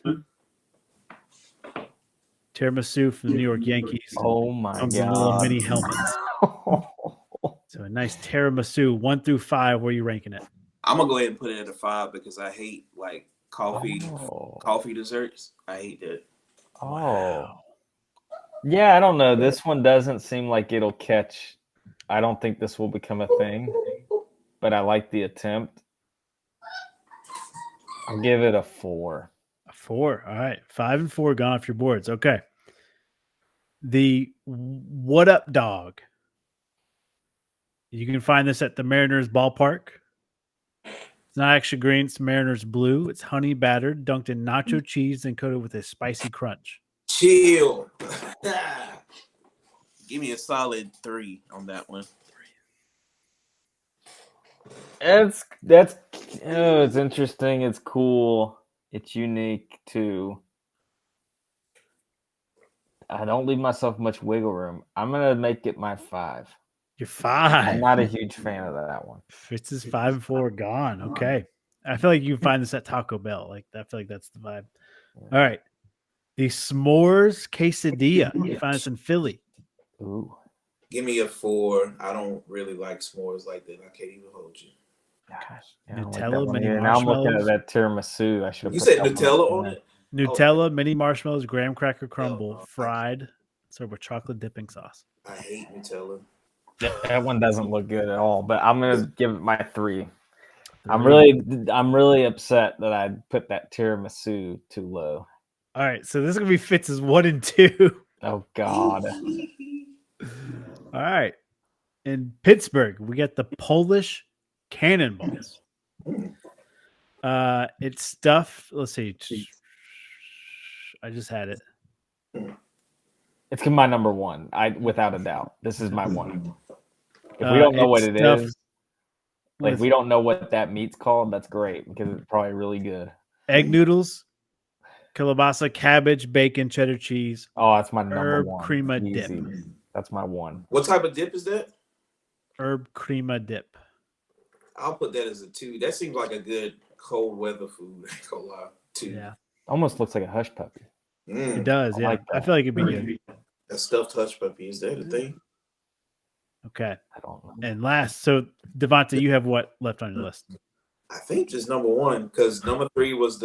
tiramisu from the New York Yankees. Oh my Comes in little god! mini helmets. So a nice tiramisu, 1 through 5. Where are you ranking it? I'm gonna go ahead and put it at a 5 because I hate like coffee desserts. I hate that. Oh. Yeah, I don't know. This one doesn't seem like it'll catch. I don't think this will become a thing, but I like the attempt. I'll give it a 4. A 4. All right. 5 and 4 gone off your boards. Okay. The What Up Dog. You can find this at the Mariners ballpark. It's not extra green. It's Mariners blue. It's honey battered, dunked in nacho cheese, and coated with a spicy crunch. Chill. Give me a solid 3 on that one. It's interesting. It's cool. It's unique too. I don't leave myself much wiggle room. I'm gonna make it my 5. You're 5. I'm not a huge fan of that one. Fitz is 5 and 4 gone. Okay. I feel like you can find this at Taco Bell. Like I feel like that's the vibe. All right. The S'mores quesadilla. You find this in Philly. Ooh. Give me a 4. I don't really like s'mores like that. I can't even hold you. Gosh, Nutella, mini now I'm looking at marshmallows. that tiramisu. I should have. You said Nutella on it? Nutella, mini marshmallows, graham cracker crumble, fried, served with chocolate dipping sauce. I hate Nutella. That one doesn't look good at all. But I'm gonna give it my 3. I'm really upset that I put that tiramisu too low. All right, so this is gonna be Fitz's 1 and 2. Oh God. All right. In Pittsburgh, we get the Polish cannonballs. It's stuffed. Let's see. I just had it. It's my number 1. Without a doubt. This is my 1. If we don't know what it is, like we don't know what that meat's called, that's great because it's probably really good. Egg noodles, kielbasa, cabbage, bacon, cheddar cheese. Oh, that's my number herb 1. crema Easy. dip. That's my 1. What type of dip is that? Herb crema dip. I'll put that as a 2. That seems like a good cold weather food. I ain't gonna lie. 2. Yeah, Almost looks like a hush puppy. it does. I Yeah, like I that. feel like it'd be good. A stuffed hush puppy. Is that a thing? Okay. I don't know. And last, so Devonta, you have what left on your list? I think just number 1 because number 3 was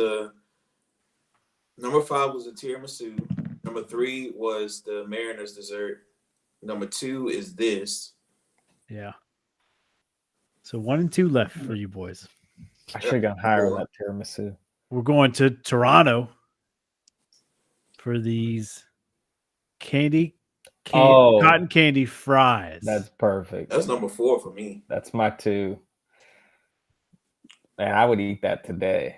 number 5 was the tiramisu. Number 3 was the Mariners dessert. Number 2 is this. Yeah. So 1 and 2 left for you boys. I should have gone higher on that tiramisu. We're going to Toronto for these cotton candy fries. That's perfect. That's number 4 for me. That's my 2. Man, I would eat that today.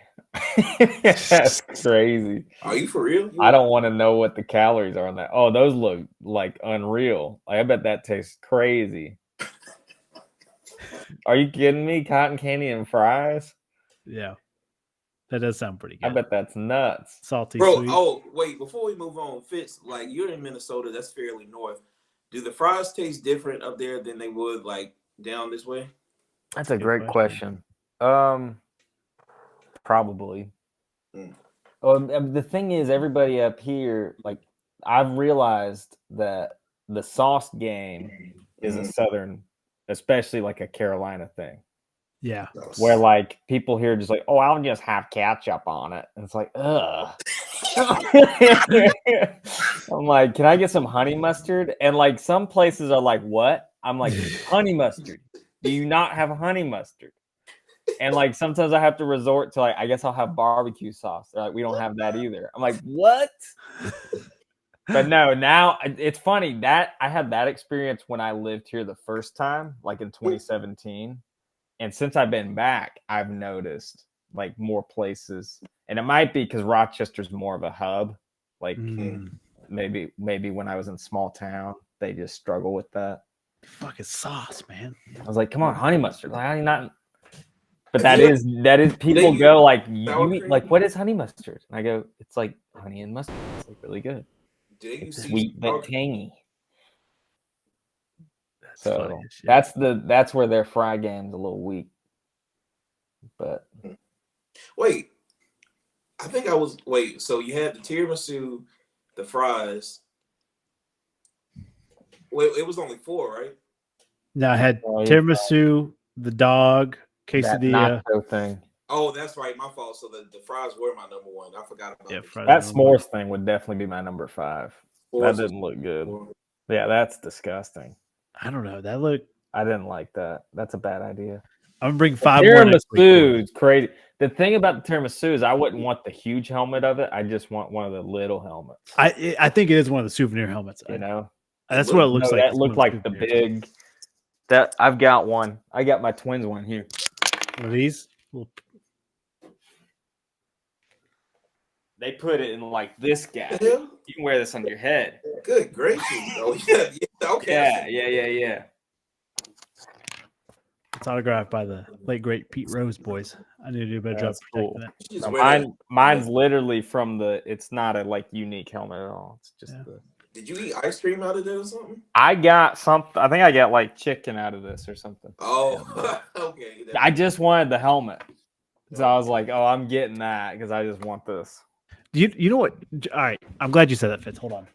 That's crazy. Are you for real? I don't want to know what the calories are on that. Oh, those look like unreal. Like, I bet that tastes crazy. Are you kidding me? Cotton candy and fries? Yeah. That does sound pretty good. I bet that's nuts. Salty, Bro, sweet. oh, wait, before we move on, Fitz, like you're in Minnesota, that's fairly north. Do the fries taste different up there than they would like down this way? That's a Good great question. Probably. Mm. The thing is, everybody up here, like, I've realized that the sauce game is a Southern, especially like a Carolina thing, Yeah. where like people here are just like, oh, I'll just have ketchup on it. And it's like, ugh. I'm like, can I get some honey mustard? And like some places are like, what? I'm like, honey mustard. Do you not have honey mustard? And like sometimes I have to resort to like, I guess I'll have barbecue sauce. They're like, we don't have that either. I'm like, what? But no, now it's funny that I had that experience when I lived here the first time, like in 2017. And since I've been back, I've noticed like more places. And it might be because Rochester's more of a hub. Like maybe when I was in small town, they just struggle with that. Fucking sauce, man. I was like, come on, honey mustard. Like, how do you not? But that is people go like, you eat, like, what is honey mustard? And I go, it's like honey and mustard. It's like really good. It's sweet but tangy. That's So funny as shit. that's where their fry game's a little weak. But Wait, I think I was so you had the tiramisu, the fries. Wait, it was only 4, right? No, I had Oh, yeah. tiramisu, the dog, that quesadilla. nacho thing. Oh, that's right, my fault. So the fries were my number 1. I forgot about Yeah, the fries. That s'mores thing would definitely be my number 5. s'mores. That didn't look good. Yeah, that's disgusting. I don't know. That look. I didn't like that. That's a bad idea. I'm gonna bring 5 more next week. Tiramisu is crazy. The thing about the tiramisu is I wouldn't want the huge helmet of it. I just want one of the little helmets. I think it is one of the souvenir helmets. You know, That's what it looks no, like. that It's one looked of like the souvenirs. big. That I've got one. I got my twins one here. One of these. Little- They put it in like this guy. Yeah. You can wear this on your head. Good gracious. Oh, yeah, okay. Yeah. It's autographed by the late great Pete Rose boys. I need to do a better job That's cool. protecting it. You just No, wear that. mine's literally from the. It's not a like unique helmet at all. It's just Yeah. the. Did you eat ice cream out of that or something? I got something. I think I got like chicken out of this or something. Oh, okay. I just wanted the helmet, so I was like, "Oh, I'm getting that because I just want this." You know what? All right. I'm glad you said that, Fitz. Hold on.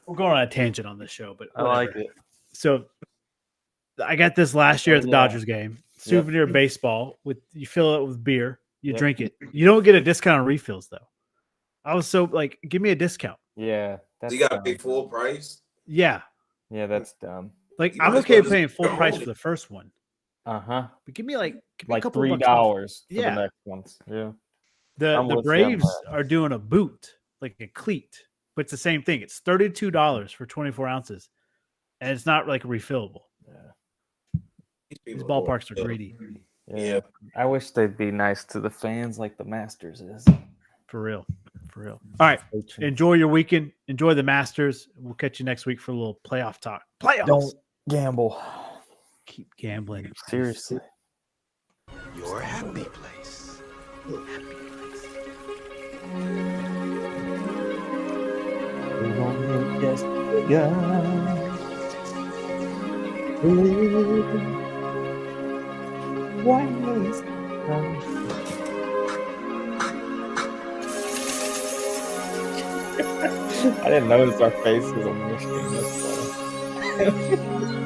We're going on a tangent on this show, but I whatever. like it. So I got this last year at the Yeah. Dodgers game. Souvenir baseball with you fill it with beer, you Yep. drink it. You don't get a discount on refills though. I was so like, give me a discount. Yeah, that's So you got to dumb. pay full price. Yeah. Yeah, that's dumb. Like You I'm might as okay well with just paying full go price home. for the first one. But But give me a like couple bucks off. $3 for Yeah. the next ones. Yeah, The I'm with you on Braves that. are doing a boot, like a cleat, but it's the same thing. It's $32 for 24 ounces, and it's not like refillable. These ballparks are greedy, Yeah. I wish they'd be nice to the fans like the Masters is. for real, for real. All right, enjoy your weekend. Enjoy the Masters. We'll catch you next week for a little playoff talk. Playoffs. Don't gamble. Keep gambling. Seriously. Your happy place. I didn't notice our faces on the screen. That's funny.